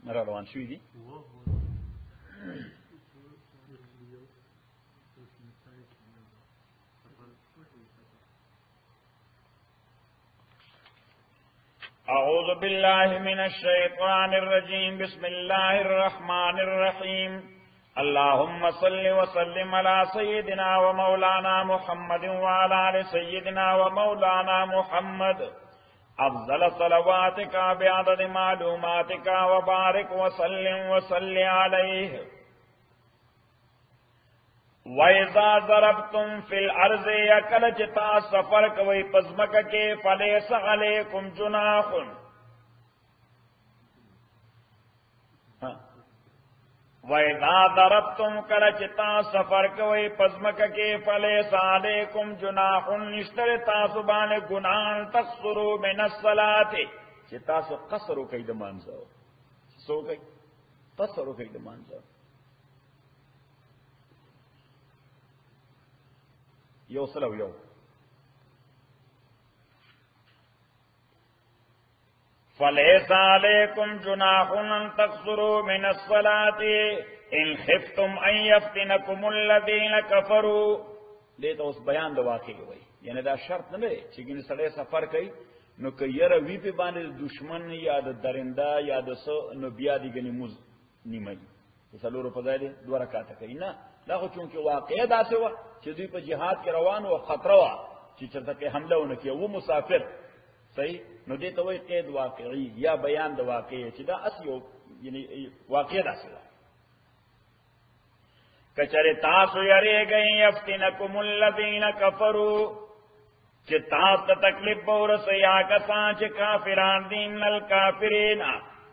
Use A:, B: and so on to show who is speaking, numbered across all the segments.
A: را روان شوي دي أعوذ بالله من الشيطان الرجيم بسم الله الرحمن الرحيم اللهم صل وسلم على سيدنا ومولانا محمد وعلى آل سيدنا ومولانا محمد أفضل صلواتك بعدد معلوماتك وبارك وسلم وصل عليه وَإِذَا ضَرَبْتُمْ فِي الْأَرْضِ يَكَلَ چتا سفر کوي پزمک کې فَلَيْسَ عَلَيْكُمْ جُنَاحٌ وَإِذَا ضَرَبْتُمْ کله چتا سفر کوي پزمک کې فَلَيْسَ عَلَيْكُمْ جُنَاحٌ نشتر تاسو باندې ګناه تقصروا من الصلاة چې تاسو قصر کوي د مانځو سو کوي قصر کوي د مانځو یو سلو یو فَلَيْسَ عَلَيْكُمْ جُنَاحٌ أَن تَقْصُرُوا مِنَ الصَّلَاةِ إِنْ خِفْتُمْ أَن يَفْتِنَكُمُ الَّذِينَ كَفَرُوا دې اوس بیان د واقع وي یعنی دا شرط نه دی چې ګینه سړی سفر کوي نو که یره وی په باندې دشمن یا د درنده یا د سو نو بیا دی ګنی موز نیمه څلورو په ځای دی دوه رکعاته کوي نه دا خو چونکه واقع داسې و چې دوی په جهاد کې روان او خطر و چې چرته په حمله ونه کې و مسافر صحیح نو دې ته وایي قید واقعي یا بیان د واقع چې دا اصل یعنی واقع داسې و کچره تاسو یریږئ یفتنکم الذین کفروا چې تاسو ته تکلیف ورسې یا کسان چې کافران دي من الکافرین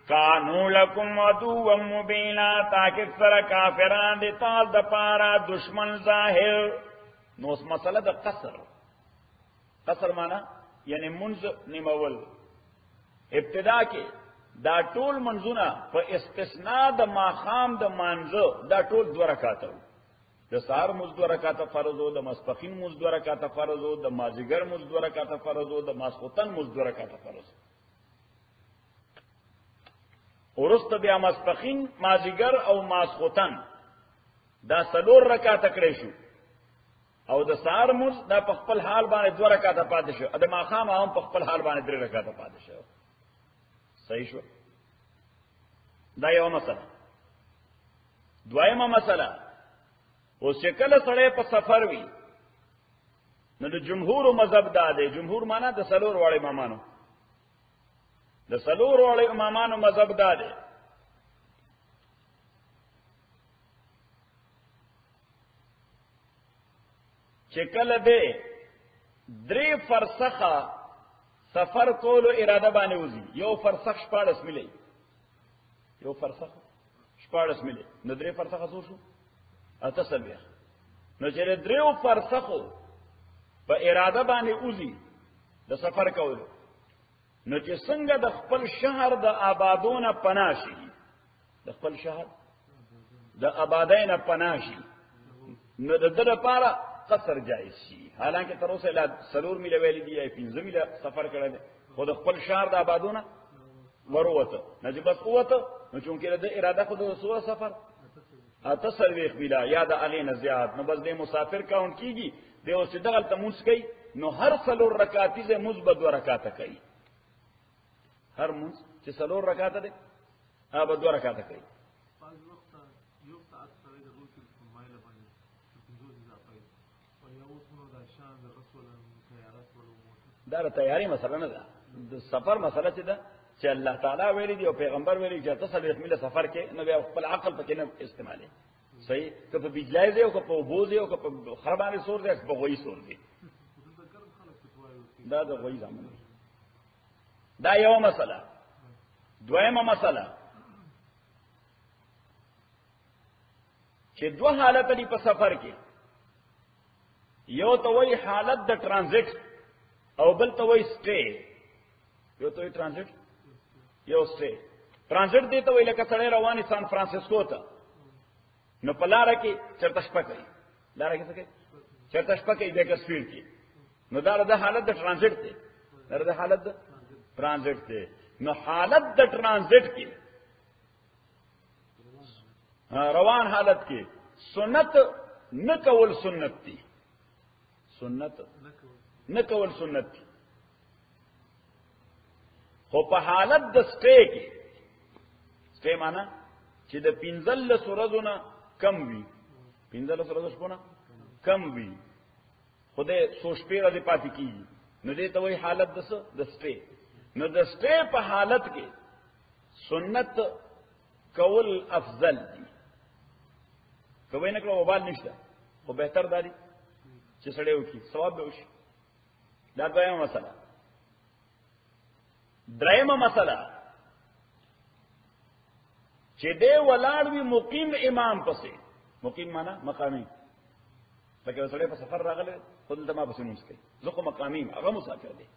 A: کانو لکم عدوا مبینا تاکہ سر کافران دی تال دا پارا دشمن ظاہر نو اس مسئلہ دا قصر مانا یعنی منز نمول ابتدا کے دا ټول منزونا پا استثناء دا ماخام دا مانزو دا ټول دو رکاتا دا سار مز دو رکاتا فرضو دا مسپخین مز دو رکاتا فرضو دا مازیگر مز دو رکاتا فرضو دا ماسخوتن مز دو رکاتا فرضو ورست بیا مسپخین مازیگر او ماسخوتن دا سلور رکعاته کړی شو او د سار مز دا په خپل حال باندې دوه رکعاته پاتې شو د ماخام هم په خپل حال باندې درې رکعاته پاتې شو صحیح شو دا یو مسله دویمه مسله اوس چې کله سړی په سفر وي نو د جمهور مذهب دا دی جمهور معنا د سلور واړې امامانو د سلور واړې امامانو مذهب دا دی چې کله دی درې فرسخه سفر کولو اراده باندې وځي یو فرسخ 14 ملي یو فرسخ 14 ملي نو درې فرسخه څو شو اته سلوي نو چې درې فرسخو په اراده باندې وځي د سفر کولو نو چې څنګه د خپل شهر د آبادونه پناشي د خپل شهر د آبادین پناشي نو د دې لپاره قصر جائز شي حالانکه تر اوسه لا سلور میله ویل دی ای 15 میله سفر کړل خو د خپل شهر د آبادونه وروته نجیب بس قوته نو چونکه د اراده خو د سوره سفر اته سلويخ میله یا د اغینه زیات نو بس د مسافر کاون کیږي د اوس دغل تموس کوي نو هر سلور رکعاتي ز مثبت 2 رکعاته کوي هر منځ چې سلور رکعاته ده هغه 2 رکعاته کوي دا تیاری مسله نه ده د سفر مسله چې ده چې الله تعالی ویلي دی او پیغمبر ویلي چې تاسو به خپل سفر کې نو بیا خپل عقل پکې نه استعمالي صحیح که په بجلای او که په بوزي او که په خربانه سور دی په غوي سور دی دا د غوي زمانه دا یو مسله دویمه مسله چې دوه حالت دي په سفر کې یو ته وایي حالت د ترانزیت او بل ته وایي سټے یو ته وایي ترانزیت یو سټے ترانزیت دی ته وایي لکه سړی رواني سان فرانسیسکو ته نو په لاره کې چرته شپه کوي لاره کې څه کوي چرته شپه کوي بیکر سپیډ کې نو دا د حالت د ترانزیت دی دا حالت د ترانزیت دی. نو حالت د ترانزیت کې روان حالت کې سنت نه کول سنت دی، سنت نه کول سنت دی. خو په حالت د سټې کې، سټې معنا چې د 15 ورځو نه کم وي، 15 ورځو شپونه کم وي، خدای سوچ پیره دې پاتې کیږي، نو دې ته وایي حالت د سټې. نو د سټې په حالت کې سنت کول افضل دي. کوي نه کړو وبال نشته، خو بهتر داري چې سړی وکړي، ثواب به وشي. دا دویمه مسله. دریمه مسله چې دې ولاړ وي مقیم امام پسې. مقیم معنا مقامی. لکه سړی په سفر راغلی خود ته ما پسې مونځ کوي، زه خو مقامی یم، هغه مسافر دی،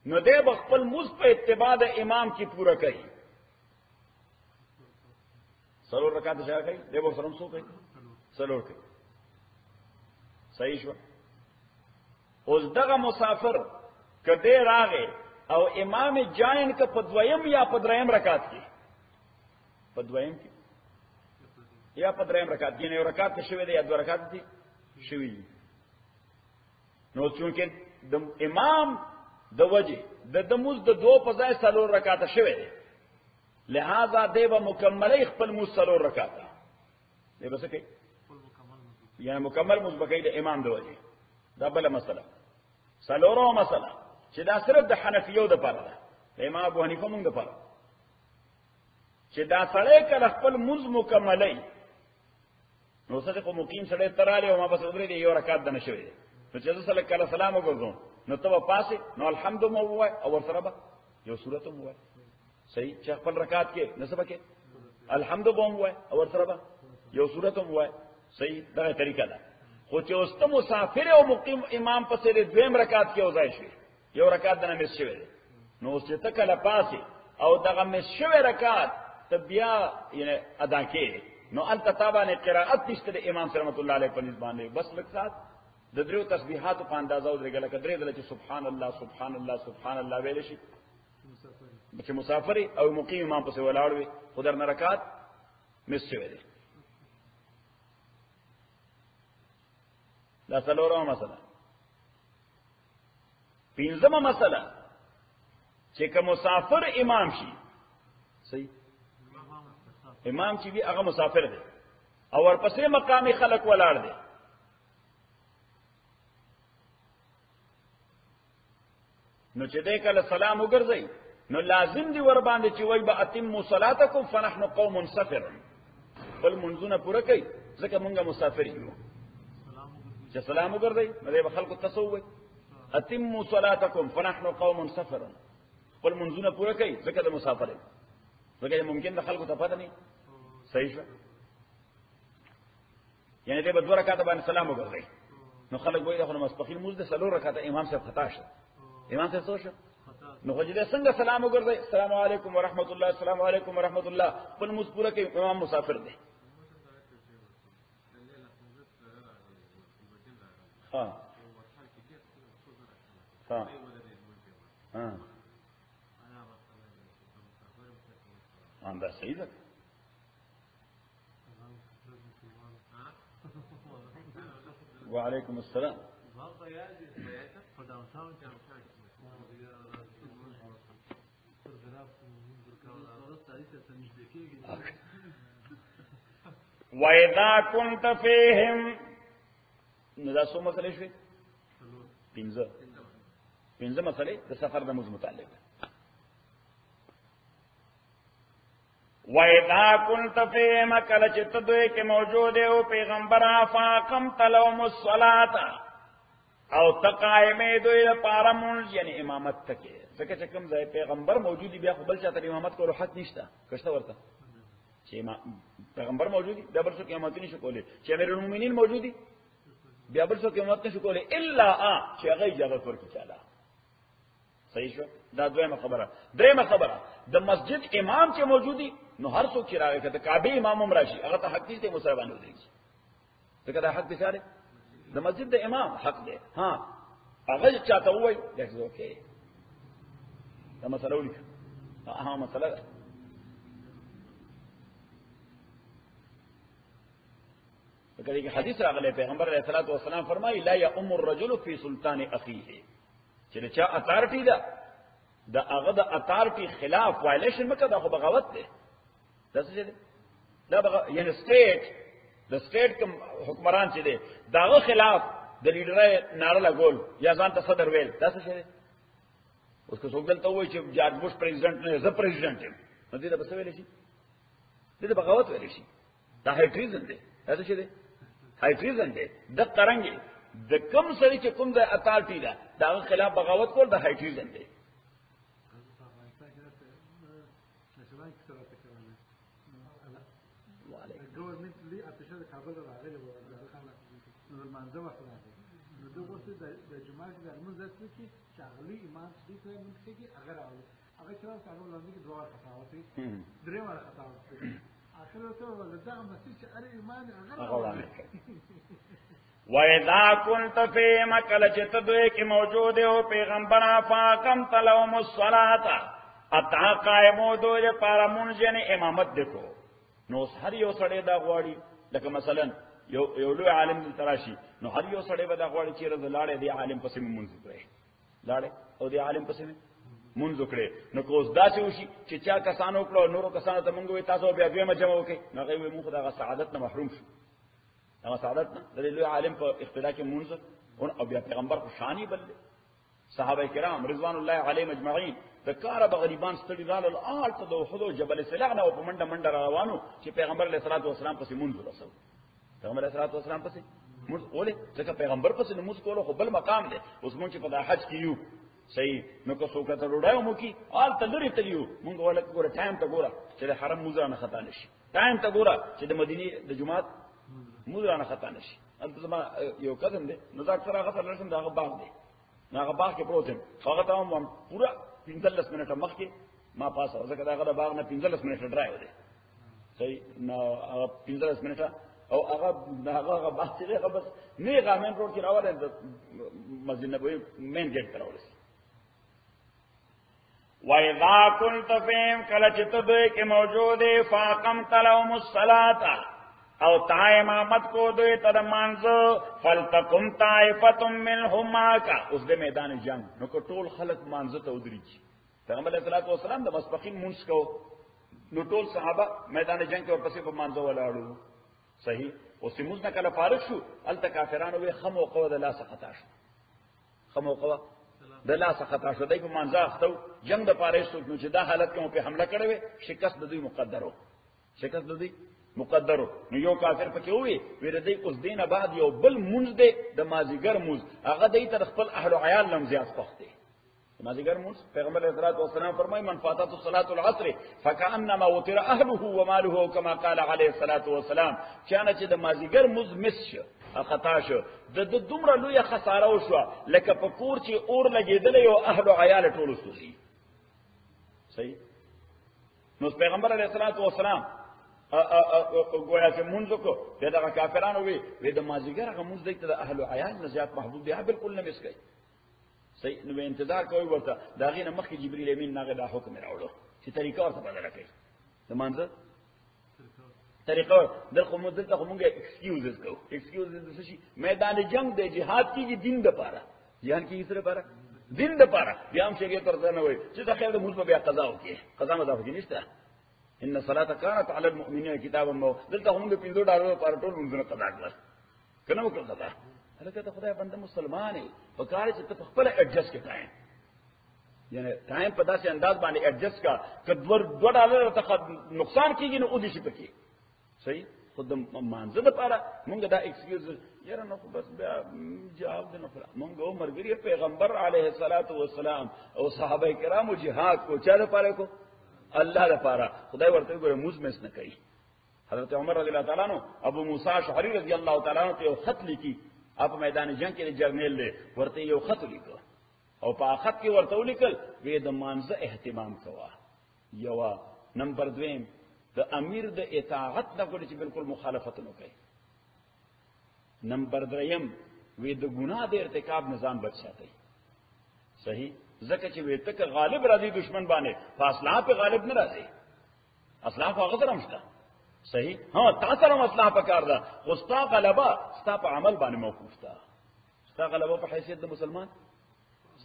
A: نو دې به خپل مونځ په اتباع د امام کې پوره کوي. څلور رکعات اشاره کوي، دې به سره څو کوي؟ څلور کوي. صحیح شو. اوس دغه مسافر کده راغی او امام جاین که په دویم یا په دریم رکعت کې، په دویم کې یا په دریم رکعت کې، نه یو رکعت کې شوی دی یا دوه رکعت دي شوی دي. نو چونکې د امام د وجه د مز د دو په ځای څلور رکعت شوی دی، لہذا دی به مکملې خپل مز څلور رکعت دی به څه کوي؟ یعنی مکمل مز به کوي د امام د وجه. دا بله مسله. څلورمه مسله چې دا صرف د حنفیو دپاره ده، د امام ابو حنیفه مونږ دپاره، چې دا سړی کله خپل مز مکملی، نو څه خو مقیم سړی ته رالی او ما بس ودرېدې یو رکعت دنه شوی دی، نو چې زه کله سلام وګرځوم نو ته به پاسې، نو الحمد مو ووایه او ورسره به یو سورت هم ووایه. صحیح. چې خپل رکعت کې نو څه به کې الحمد به هم ووایه او ورسره به یو سورت هم ووایه. صحیح. دغه طریقه ده. خو چې اوس ته مسافر او مقیم امام پسې د دویم رکعت کې وځای شوې، یو رکعت دنه مس شوی دی، نو اوس چې ته کله پاسې او دغه مس شوی رکعت ته بیا یعنی ادا کې، نو الته تابانه قرائت نشته د امام رحمت الله علیه په نسبت باندې، بس لږ سات د دریو تسبیحات په اندازه ودرېږه، لکه درې ځله چې سبحان الله سبحان الله سبحان الله ویل شي چې مسافر او مقیم امام پسې ولاړ وي، خو درنه رکعت مس شوی دی. دا څلورمه مسله. پنځمه مسله چې که مسافر امام شي، صحیح، امام چې وي هغه مسافر دی او ورپسې مقامي خلق ولاړ دی، نو چې دې کله سلام وګرځي نو لازم دی ور باندې چې وای به اتم صلاتکم فنحن قوم سفر، بل منځونه پوره کوي ځکه مونږه مسافر یو. چې سلام وګرځي نو دې به خلکو تسوي اتم صلاتکم فنحن قوم سفر، بل منځونه پوره کوي ځکه د مسافر دی، ځکه ممکن د خلکو ته پته نه. صحیح شو. یعنی دې به دوه رکعات باندې سلام وګرځي نو خلک وایي دا خو مسبقین موږ د څلور رکعات امام صاحب خطا شه، امام صاحب څه شو؟ نو خو دې څنګه سلام وګرځي السلام علیکم ورحمت الله السلام علیکم ورحمت الله، خپل موږ پوره کوي، امام مسافر دی. ها ها ها دا صحیح ده. وعليكم السلام. وَإِذَا كُنْتَ فِيهِمْ، نو دا څو مسئلې شوې؟ پنځه مسئلې د سفر د موضوع متعلق. وَإِذَا كُنْتَ فِيهِمْ، کله چې ته دوی کې موجود یو پیغمبره، فَأَقَمْتَ لَهُمُ الصَّلَاةَ، او تقائمې دوی لپاره مونږ، یعنی امامت تکې، ځکه چې کوم ځای پیغمبر موجود بیا خو بل چاته امامت کولو حق نشته، کشته ورته چې پیغمبر موجود بیا بل څوک امامت نشي کولی، چې امیر المؤمنین موجود بیا بل څوک امامت نشي کولی الا چې هغه اجازه ورکړي چاله. صحیح شو. دا دویمه خبره. دریمه خبره، د مسجد امام چې موجودی نو هر څوک چې راغی کته کعبه امام هم راشي، هغه ته حق دې مسلمان ودرېږي، ځکه دا حق دې سره د مسجد د امام حق دی. ها هغه چاته وای دغه اوکې دا مسله ولیکه اهم مسله ده. کله کې حدیث راغلی پیغمبر علیه الصلاۃ والسلام فرمایي لا یؤم الرجل فی سلطان اخیه، چې چا اتارټی ده د هغه د اتارټی خلاف وایلیشن مکه دا خو بغاوت ده. دا څه دی؟ دا یعنی د سټیټ کوم حکمران چې دی داغه خلاف د لیډرای ناره لګول یا ځان ته صدر ویل دا څه دی؟ اوس که څوک دلته وایي چې جارج بوش پریزیډنټ نه زه پریزیډنټ یم نو دې ته څه ویل شي؟ دې ته بغاوت ویل شي. دا هاي ټریزن دی. دا څه دی؟ هاي ټریزن دی. د قرنګي د کوم سړي چې کوم د اتارټی ده داغه خلاف بغاوت کول د هاي ټریزن دی.
B: منځه وخلاصه نو دوی وروسته د جمعه کې د لمونځ درس کې شاغلي امام دې ته مونږ کې هغه راوړي هغه چې راځي هغه لاندې کې دوه خطا وتی درې وړه خطا وتی اخر ته ولدا مسجد چې اره ایمان هغه راوړي.
A: وَإِذَا كُنْتَ فِيهِمْ کله چې ته دوی کې موجود یو پیغمبر فاقمت لهم الصلاة اتا قائمو دوی لپاره مونږ یې امامت وکړو. نو هر یو سړی دا غواړي لکه مثلا یو لوی عالم دل تراشي نو هر یو سړی به دا غواړي چې رضا لاړې دی عالم پسې مونږ وکړي لاړې او دی عالم پسې مونږ وکړي. نو کوس داسې وشي چې چا کسانو کړو نورو کسانو ته مونږ وي تاسو بیا دوی مجمع وکړي نو هغه موږ دا سعادت نه محروم شو. هغه سعادت نه د لوی عالم په اقتدا کې مونږ او بیا پیغمبر خو شانی بل صحابه کرام رضوان الله علیهم اجمعین د کار به غریبان ستړي رال آل ته د احد جبل سلاغ نه په منډه منډه روانو چې پیغمبر علیه الصلاۃ والسلام پسې مونږ ورسو. پیغمبر علیه الصلاۃ والسلام پسې مونږ ولې ځکه پیغمبر پسې مونږ کولو خو بل مقام دی. اوس مونږ چې په حج کې یو صحیح نو که څوک ته وډایو مو کی آل ته لري تلیو مونږ ولې ګوره ټایم ته ګوره چې د حرم موزه نه خطا نشي ټایم ته ګوره چې د مدینه د جمعات موزه نه خطا نشي. انت زما یو کزم دی نو ځکه سره هغه سره رسم دغه باغ دی هغه باغ کې پروت یم هغه ته هم پورا 15 منټه مخکې ما پاسه ځکه دغه باغ نه 15 منټه ډرایو دی صحیح نو هغه 15 منټه او هغه باغ چې هغه بس نه غامن روډ کې راوړل د مسجد نبوي مین گیټ ته راوړل. وَإِذَا كُنْتَ فِيهِمْ کله چې ته دوی کې موجود فاقمت لهم الصلاة او تا امامت کو دوی ته د مانځه فلتقم طائفة منهم معك اوس د میدان جنگ نو کو ټول خلق مانځه ته ودرېږي. پیغمبر علیه الصلاۃ والسلام د مسبقین مونږ کو نو ټول صحابه میدان جنگ کې ورپسې په مانځه ولاړو صحیح. اوس موږ نه کله فارغ شو الته کافرانو وی خمو قوه د لاس خطا شو خمو قوه د لاس خطا شو دای په مانځه اختو جنگ د پاریس نو چې دا حالت کې په حمله کړو شکست د دوی مقدرو شکست د دوی مقدرو نو یو کافر پکې وی ورته اوس دینه بعد یو بل مونږ دی د مازیګر مونږ هغه دای تر خپل اهل او عیال لم زیات پخته مازیګر مونږ پیغمبر علیه الصلاۃ والسلام فرمای من فاتت الصلاة العصر فكأنما وتر اهله وماله كما قال عليه الصلاة والسلام چانه چې د مازیګر مونږ مس شو خطا شو د دومره لوی خساره وشو لکه په کور چې اور لګیدل یو اهل او عیال ټول وسوسي صحیح. نو پیغمبر علیه الصلاۃ والسلام گویا چې مونږ کو دغه کافرانو وی د مازیګر هغه مونږ د اهل او عیال نه زیات محبوب دی بالکل نه مسکای صحیح. نو انتظار کوي ورته دا غینه مخکې جبرئیل امین ناغه دا حکم راوړو چې طریقه ورته بدله کړي د مانځه طریقه دغه مو دلته موږ ایکسکیوزز کوو ایکسکیوزز شي میدان جنگ د جهاد کې دین د پاره ځان کې سره پاره دین د پاره بیا هم شریعت ورته نه وای چې دا خیر د موږ بیا قضا وکړي قضا مضاف کې نشته ان الصلاه كانت على المؤمنين كتابا موقوتا دلته هم په $5 پر ټول منځونه قضا کړل کنه وکړه قضا هلکه ته خدای بنده مسلمان یې په کار چې ته خپل ایڈجسټ کې ټایم یعنی ټایم په داسې انداز باندې ایڈجسټ کا کدور $2 ته نقصان کیږي نو اودي شي پکې صحیح. خود مانځه د پاره مونږ دا ایکسکیوز یاره نو بس بیا جواب نه کړه مونږ مرګري پیغمبر علیه الصلاۃ والسلام او صحابه کرامو jihad کو چا لپاره کو الله لپاره خدای ورته ګوره موږ مس نه کوي. حضرت عمر رضی الله تعالی عنہ ابو موسی اشعری رضی الله تعالی عنہ ته خط لیکي اپ میدان جنگ کې جرنیل له ورته یو خط لیکو او په خط کې ورته ولیکل وې د مانځه اهتمام کوا یو نمبر 2 د امیر د اطاعت نه کوي چې بالکل مخالفت نه کوي نمبر 3 وې د ګناه د ارتکاب نظام بچ ساتي صحیح. زکه چې وې ته غالب راځي دشمن باندې فاصله په غالب نه راځي اصلاح هغه سره مشته صحیح ها تاسو سره اصلاح پکار ده خو ستا غلبه ستا په عمل باندې موقوف ده ستا غلبه په حیثیت د مسلمان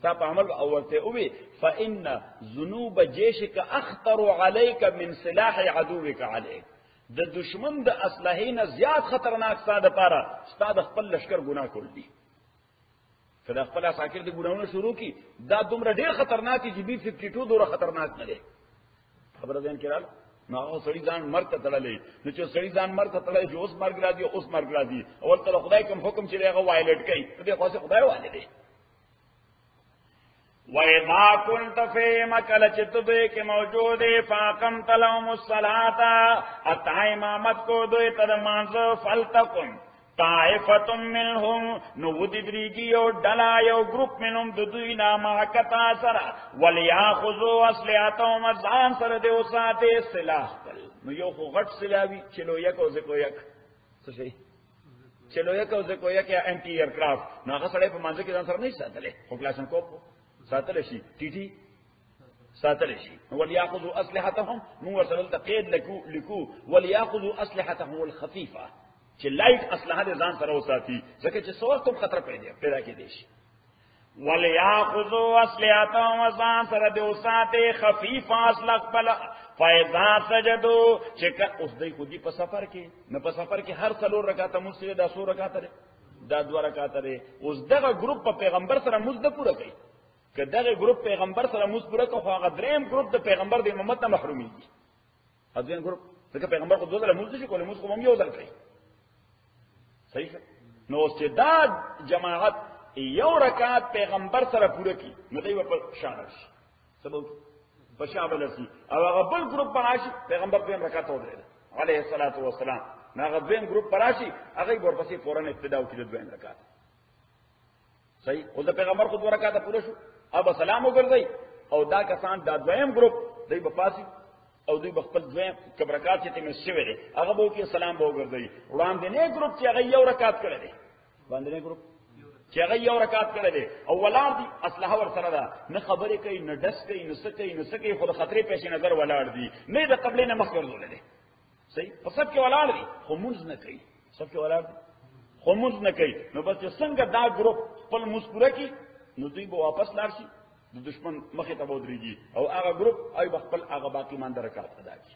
A: ستا په عمل او ورته وي فإن ذنوب جيشك اخطر عليك من سلاح عدوك عليك د دشمن د اسلحې زیات خطرناک ساده پاره ستا د خپل لشکر ګناه کول دي کله خپل اساکر د ګناونه شروع کی دا دومره ډیر خطرناک دي بي 52 دوره خطرناک نه دي خبره ځین کړه نو سړی ځان مرګ ته تړلې نو چې سړی ځان مرګ ته تړلې چې اوس مرګ راځي اوس مرګ راځي او تر خدای کوم حکم چې هغه وایلیټ کوي دې خاصه خدای والے دی وَإِذَا كُنْتَ فِيهِمْ كَلَچتبے کے موجود فَاقَمْتَ لَهُمُ الصَّلَاةَ اتا امامت کو دوی تر مانز فَلْتَكُنْ طَائِفَةٌ مِّنْهُمْ نُوَدِّ دریگیو ڈلا یو گروپ منهم دوی نامہ کتا سر وَلْيَأْخُذُوا أَسْلِحَتَهُمْ ځان سره دې وساته سلاح بل نو یو خو غټ سلاوی چلو یک او زکو یک څه شي چلو یک او زکو یک یا انټي ایرکرافټ نو هغه سره په مانځ کې ځان سره نه ساتلې خو کلاشن کوپ ساتل شي ټي ټي ساتل شي وليأخذوا اسلحتهم نو ورسل تقید لکو وليأخذوا اسلحتهم الخفيفه چې لایټ اسلحه ځان سره وساتي ځکه چې څو وخت خطر پیدا کېدی شي وليأخذوا اسلحتهم ځان سره د وساته خفيفه اسلحه بل فاذا سجدوا چې اوس دوی خودي په سفر کې نه په سفر کې هر څلور رکعات مسجد د 100 رکعات دا 2 رکعات لري اوس دغه ګروپ په پیغمبر سره مزد پوره کوي که دغه ګروپ پیغمبر سره مزد پوره کوي هغه دریم ګروپ د پیغمبر د امامت نه محروميږي اځین ګروپ ځکه پیغمبر خو دوه مزد شي کولای مزد کوم یو ځل کوي صحیح نو چې دا جماعت یو رکعت پیغمبر سره پوره کی نو دوی په شان شي سبب په شابه شي او هغه بل ګروپ پراشي پیغمبر په رکعت ودرېد عليه الصلاه والسلام هغه دویم ګروپ پراشي هغه ورپسې فورن ابتدا وکړي دویم رکعت صحیح او د پیغمبر خو 2 رکعات پوره شو اب سلام وګرځي او دا کسان دا دویم ګروپ دوی په پاسي او دوی بخپل دویم کبرکات چې تم شوی دی هغه به کې سلام به وګرځي وړاندې نه ګروپ چې هغه یو رکعت کړی دی باندې نه ګروپ چې هغه یو رکعت کړی دی او ولار دي اسلحه ور سره ده نه خبرې کوي نه دس کوي نه سکي نه سکي خو د خطرې پیش نظر ولار دي نه د قبل نه مخ ورزول دي صحیح په سب کې ولار دي خو مونږ نه کوي سب کې ولار دي خو مونږ نه کوي نو بس څنګه دا ګروپ خپل مسکوره کی نو دوی به واپس لاړ شي د دشمن مخې ته ودرېږي او هغه ګروپ آی خپل هغه باقی مان درکات ادا کی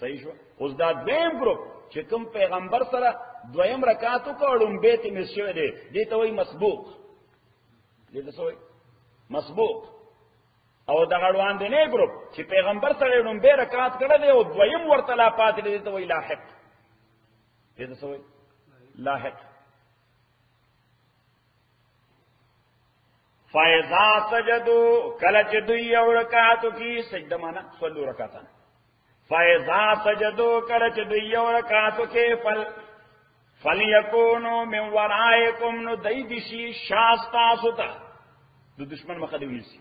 A: صحیح شو اوس دا دیم ګروپ چې کوم پیغمبر سره دویم رکعات وکړم به ته مسشوي دي دې ته وایي مسبوق دې ته وایي مسبوق او دا غړوان دي نه ګروپ چې پیغمبر سره وړم به رکعات کړل او دویم ورته لا پات دې ته وایي لاحق دې ته وایي لاحق فَإِذَا سَجَدُوا کله چې دوی یو رکعت کی سجده معنا صلو رکعتان فَإِذَا سَجَدُوا کله چې دوی یو رکعت کې فَلْيَكُونُوا مِنْ وَرَائِكُمْ نو دای دي شي شاستا سوتا د دشمن مخه دی ونیسي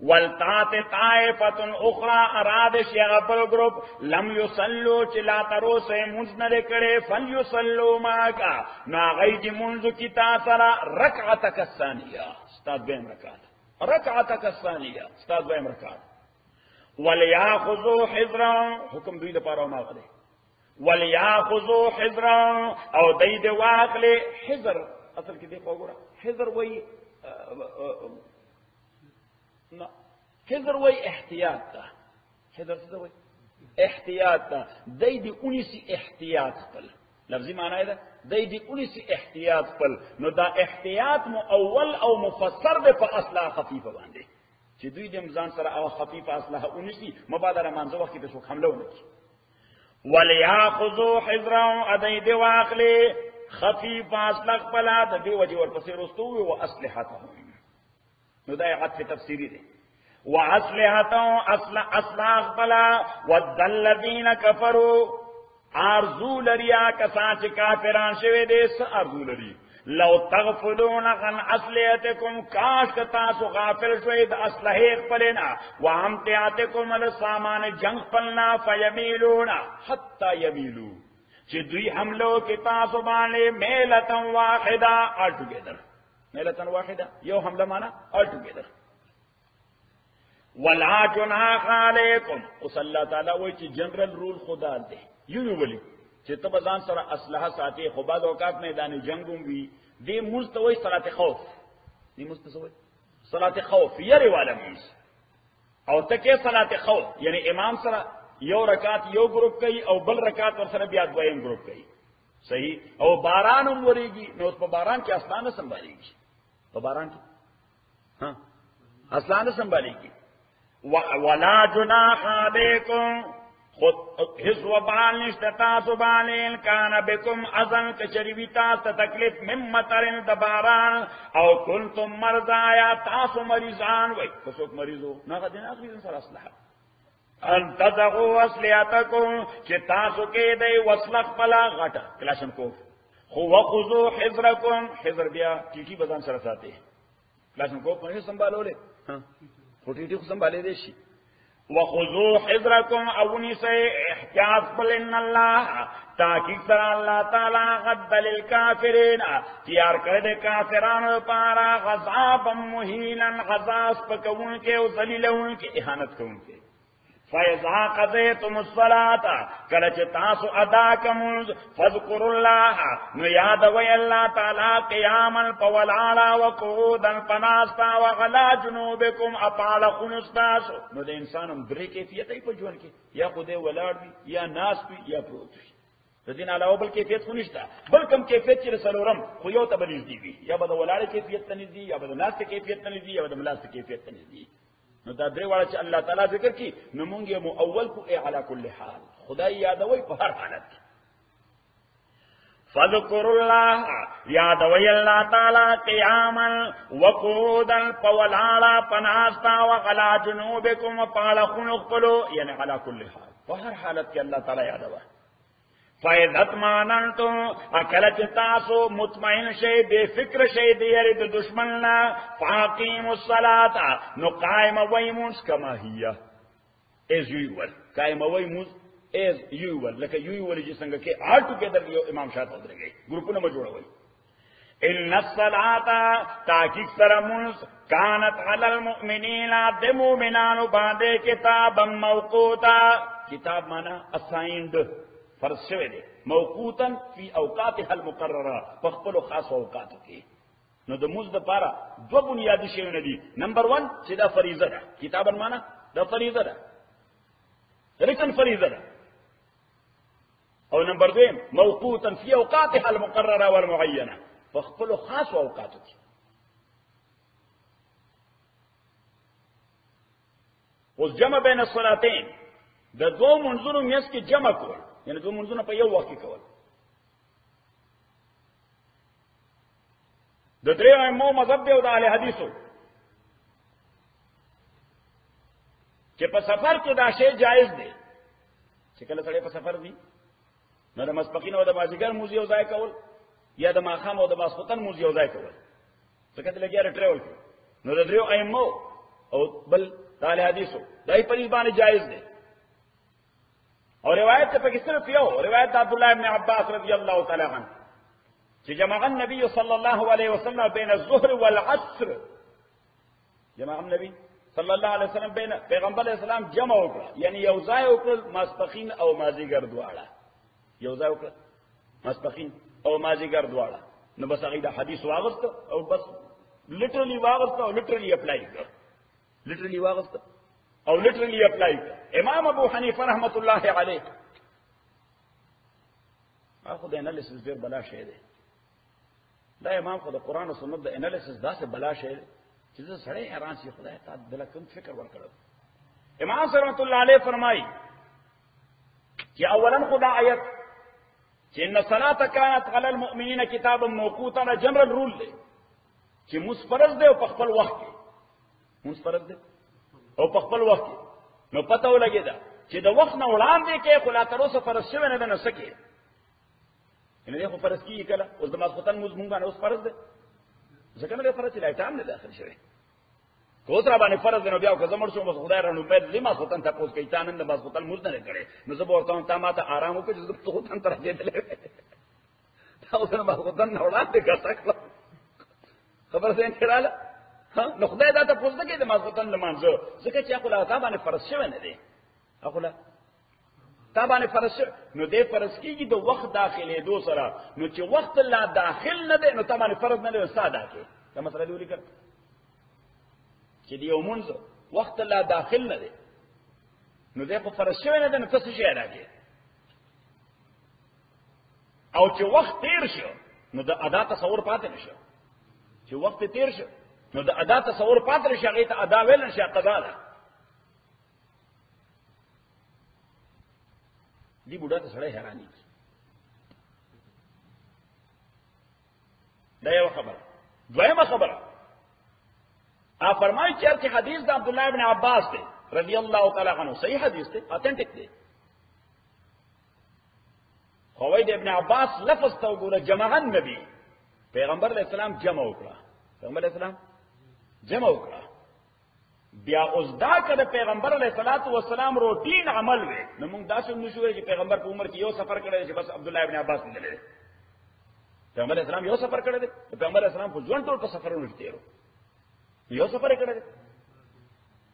A: وَالْتَاتِ طَائِفَةٌ أُخْرَى اراد شیغفل گروپ لم يصلوا چې لا تروسه منځ نه کړي فَلْيُصَلُّوا مَعَكَ نا غیدی منځ کی تا سره رکعتک الثانیه استاد بهم رکعت رکعتک الثانیه استاد بهم رکعت وليأخذوا حذرا حکم دوی لپاره ما غلي وليأخذوا حذرا او دای د واخله حذر اصل کې دی وګوره حذر وای نه حذر وای احتیاط ده حذر څه وای احتیاط ده دای د 19 احتیاط خپل لفظي معنی ده دای د 19 احتیاط خپل نو دا احتیاط مو اول او مفسر ده په اصله خفيفه باندې چې دوی د ځان سره او خفيفه اصله 19 مبادره منځ وخت په څوک حمله ونکړي وليأخذوا حذرا ادای دی واخلي خفيف اصله خپل د دی وجه ورپسې رستو او اسلحتهم نو دا عطف تفسیری دی واصلحتهم اصلاح بلا والذین کفروا ارزو لریا کسان چې کافران شوی دي س ارزو لري لو تغفلون عن اصلحتکم کاش که تاسو غافل شوی د اصلحه خپلنا وامتعاتکم السامان جنگ خپلنا فیمیلون حتی یمیلو چې دوی حملو کې تاسو باندې میلتن واحده all together میلتن واحده یو حمله معنا all together ولا جناح علیکم. اوس الله تعالی وایي چې جنرال رول خدا دی یو ولی چې ته ځان سره اسلحه ساتي، خو بعض اوقات میدان جنگوم وي. دې مستوي صلات خوف، دې مستوي صلات خوف یری والا مونږ او تکي صلات خوف، یعنی امام سره یو رکعت یو گروپ کوي او بل رکعت ور سره بیا دویم گروپ کوي. صحیح. او باران هم وريږي، نو په باران کې اسلام سنباليږي، په باران کې ها اسلام سنباليږي. ولا جناح علیکم، خود حزو بال نشتا تاسو بالین کانا بکم ازن کچریوی تاستا تکلیف من مطرین دباران او کنتم مرضایا تاسو مریضان وی کسوک مریضو ناغا دین اخلیزن سر اصلحا ان تدغو اصلیاتکم چه تاسو که دی وصلق پلا غاٹا کلاشن کوف خو وخوزو حضرکم، حضر بیا ٹیٹی بزان سر ساتے کلاشن کوف منی سنبالو لے خو ٹیٹی خو سنبالے دیشی. وخذوا حذركم اونی سے احتیاط بلن اللہ تاکہ سر اللہ تعالی غد للکافرین تیار کردے کافران پارا غضابا مہینا غضاس پکون کے و ذلیلون کے احانت کون کے. فَإِذَا قَضَيْتُمُ الصَّلَاةَ کلچ تاسو ادا کمونز فذکروا اللہ نو یاد وی اللہ تعالی قیاما پولالا وقعودا پناستا وغلا جنوبکم اپالا خنستاسو. نو دے انسانم درے کیفیت ای پا جوان کی یا خودے ولار بھی یا ناس بھی یا پروت بھی. دین علاوہ بل کیفیت خنشتا بلکم کیفیت چی رسلورم خویو تا بنیز دی بھی یا بدا ولار کیفیت تنیز دی یا بدا ناس کیفیت تنیز دی یا بدا ملاس کیفیت تنیز دی. نو دا درې واړه چې الله تعالی ذکر کی نو مونږ یې مؤول کو علی کل حال خدای یادوي په هر حالت کې. فذكروا الله یادوي الله تعالی قیاما وقعودا پولالا پناستا وغلا جنوبکم وقال خنقلوا یعنی علی کل حال په هر حالت کې الله تعالی یادوي. فَإِذَا اطْمَأْنَنْتُمْ اکلچ تاسو مطمئن شئی بے فکر شئی دیری دو دشمننا فَاقِيمُوا الصَّلَاةَ نو قائم ویمونس کما ہیا as usual قائم ویمونس as usual لکہ usual جسنگا کہ all together یو امام شاہ تا ادھر گئی گروپو نمہ جوڑا ہوئی. ان الصلاة تاکیق سرمونس کانت علی المؤمنین دے مومنانو باندے کتابا موقوتا. کتاب مانا assigned فرض شوه دی موقوتا فی اوقاتها المقرره فخپل خاص اوقاتو کې. نو د موږ د پاره دو بنیادی شیونه دي. نمبر 1 چې دا فریضه ده، کتابن معنا دا فریضه ده، رکن فریضه ده. او نمبر 2 موقوتا فی اوقاتها المقرره والمعینه فخپل خاص اوقاتو کې. اوس جمع بین الصلاتین د دوه منځونو میس کې جمع کول یعنی دو منځونه په یو وخت کې کول. د درې ائمو مذهب دی او د اهل حدیثو چې په سفر کې دا شی جایز دی چې کله سړی په سفر دی نو د مسپخین او د مازیګر موزي او ځای کول یا د ماښام او د ماسخوتن موزي او ځای کول څنګه ته لګیاره ټریول کوي. نو د درې ائمو او بل د اهل حدیثو دای په باندې جایز دی. اور روایت سے پاکستان صرف یو روایت عبداللہ ابن عباس رضی اللہ تعالی عنہ کہ جمع النبی صلی اللہ علیہ وسلم بین الظہر والعصر جمع النبی صلی اللہ علیہ وسلم بین پیغمبر علیہ السلام جمع وکړه یعنی یوځای وکړه ماسپخین او مازیګر دواړه یوځای وکړه ماسپخین او مازیګر دواړه. نو بس هغه د حدیث واغست او بس لټرلی واغست او لټرلی اپلای کړ لټرلی واغست او لٹرلی اپلائی کر. امام ابو حنیفہ رحمت اللہ علیہ خود انالیسس دیر بلا شے دے دا امام خود قرآن و سنت دا انالیسس دا سے بلا شے دے چیزیں سڑے حیران سی خدا ہے تا دل کم فکر ور کرو. امام صلی رحمت اللہ علیہ فرمائی کہ اولا خدا آیت کہ ان الصلاة كانت على المؤمنین کتابا موقوتا جنرل رول دے کہ مسفرز دے او پخپل وقت مسفرز دے او په خپل وخت نو پته ولګی دا چې د وخت نه وړاندې کې خلا تر اوسه فرض شوی نه ده نو سکه ان دې خو فرض کیږي کله اوس د ماسخوتن موږ باندې اوس فرض ده ځکه نه فرض لای ټام نه داخل شوی کو تر باندې فرض نه بیا کو زمړ شو بس خدای رانو په دې ماسخوتن ته پوس کوي تا نن د ماسخوتن موږ نه کړي نو زه ورته ته ماته آرام وکړي چې زه ته تن تر دې دلې تا اوس نه ماسخوتن نه وړاندې کا سکه خبر څنګه کړاله نو خدای دا ته پوښتنه کوي د ماسخوتن لمانځه ځکه چې خپل تا باندې فرض شوی نه دی خپل تا باندې فرض نو دې فرض کیږي د وخت داخلي دو سره نو چې وخت لا داخل نه دی نو تا باندې فرض نه دی ساده کې دا مسله دی ولیکل چې دی ومنځ وخت لا داخل نه دی نو دې په فرض شوی نه دی نو څه شي راځي او چې وخت تیر شو نو د ادا تصور پاتې نشو چې وخت تیر شو نو د ادا تصور پاتې نشي هغه ته ادا ویل نشي قضا ده دی بوډا ته سړی حیرانی دا یو خبره دویمه خبره فرمایي چې حدیث د عبد الله ابن عباس دی رضی الله تعالی عنہ صحیح حدیث دی اتھنٹک دی خوید ابن عباس لفظ ته وګوره جمع النبي پیغمبر علیہ السلام جمع وکړه پیغمبر علیہ السلام جمع وکړه بیا اوس دا کده پیغمبر علیہ الصلوۃ والسلام روټین عمل وي نو موږ دا څنګه نشو چې پیغمبر په عمر کې یو سفر کړی چې بس عبد الله ابن عباس نه لري پیغمبر علیہ السلام یو سفر کړی دی پیغمبر علیہ السلام په ژوند ټول په سفرونو کې تیرو یو سفر کړی دی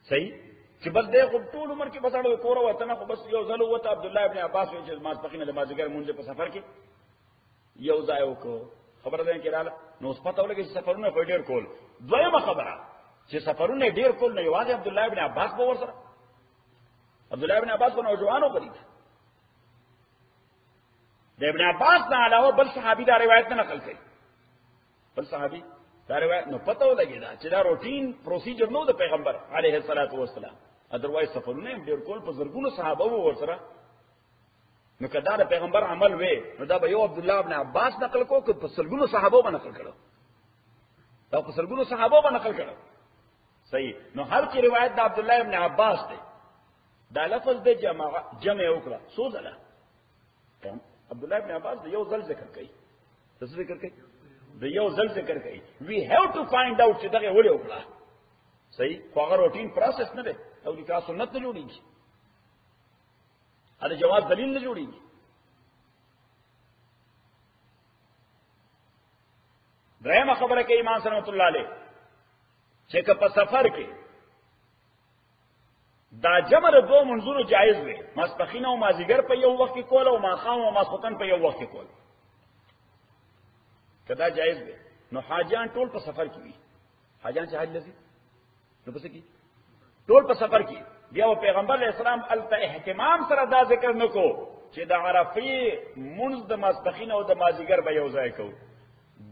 A: صحیح چې بس دې ټول عمر کې بساړو کور وته نه خو بس یو ځل وته عبد الله ابن عباس چې ما سپخینه د مازیګر مونږ په سفر کې یو ځای وکړو خبر ده کې رااله نو اوس پته ولګي چې سفرونه په ډیر کول دویمه خبره چې سفرونه ډیر کول نه یوازې عبد الله ابن عباس په ور سره عبد الله ابن عباس کو نوجوانو کړی د ابن عباس نه علاوه بل صحابي دا روایت نه نقل کړي بل صحابي دا روایت نو پته ولګي دا چې دا روټین پروسیجر نو د پیغمبر علیه الصلاۃ والسلام ادروایز سفرونه ډیر کول په زرګونو صحابه وو ور سره نو کدا د پیغمبر عمل وې نو دا به یو عبد الله ابن عباس نقل کو که په سلګونو صحابه باندې نقل کړو دا په سلګونو صحابه باندې نقل کړو صحیح نو هر کی روایت د عبد الله ابن عباس دی دا لفظ د جمع وکړه سوزله عبد الله ابن عباس یو ځل ذکر کوي څه ذکر کوي د یو ځل ذکر کوي وی هاو ټو فایند اوټ چې دغه ولې وکړه صحیح خو هغه روټین پروسس نه دی او د کا سنت نه جوړیږي دا جواز دلیل نه جوړیږي درېمه خبره کې امام رحمت الله علیه چې که په سفر کې دا جمع د دوه منظورو جایز وي ماسپخین او مازیګر په یو وخت کې کول او ماخام او ماسخوتن په یو وخت کې کول کدا جایز وي نو حاجیان ټول په سفر کې وي حاجیان چې حج لذي نو پس کې ټول په سفر کې بیا پیغمبر علیہ السلام الته اهتمام سره دا ذکر نکو چې د عرفه منځ د ماسپخین او د مازیګر به یو ځای کو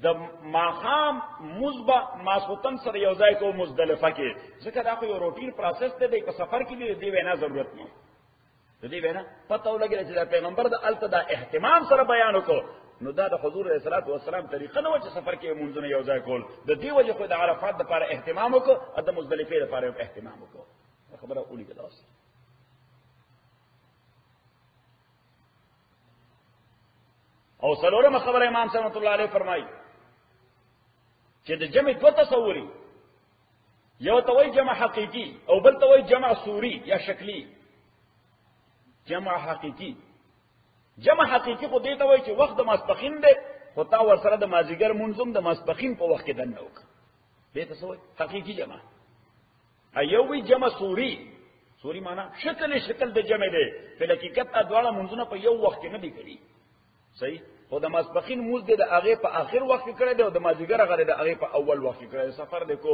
A: د ماخام مزبا ماسوتن سره یو ځای کو مزدلفه کې ځکه دا خو یو روټین پروسس دی په سفر کې دی وینا ضرورت نه دی وینا پته ولګی چې پیغمبر د الته دا اهتمام سره بیان وکړو نو دا د حضور علیہ الصلوۃ والسلام طریقه نه و چې سفر کې منځونه یو ځای کول د دې وجه خو د عرفات لپاره اهتمام وکړو د مزدلفه لپاره اهتمام وکړو خبره اولی کدا اوس او څلورمه خبره امام رحمت الله علیه فرمایي چې د جمع دو تصوري یو ته وایي جمع حقيقي او بل ته وایي جمع صوري یا شکلی جمع حقيقي جمع حقيقي خو دې ته وایي چې وخت د ماسپخین دی خو تا ور سره د مازیګر منظم د ماسپخین په وخت کې دنه وک دې ته وایي حقيقي جمع ایوی جمع سوری معنی شکل د جمع دی په حقیقت ادواړه منځونه په یو وخت کې نه دی کړی صحیح خو د ماسپخین موږ د هغه په اخر وخت کې کړی دی او د مازیګر هغه د هغه په اول وخت کې کړی سفر د کو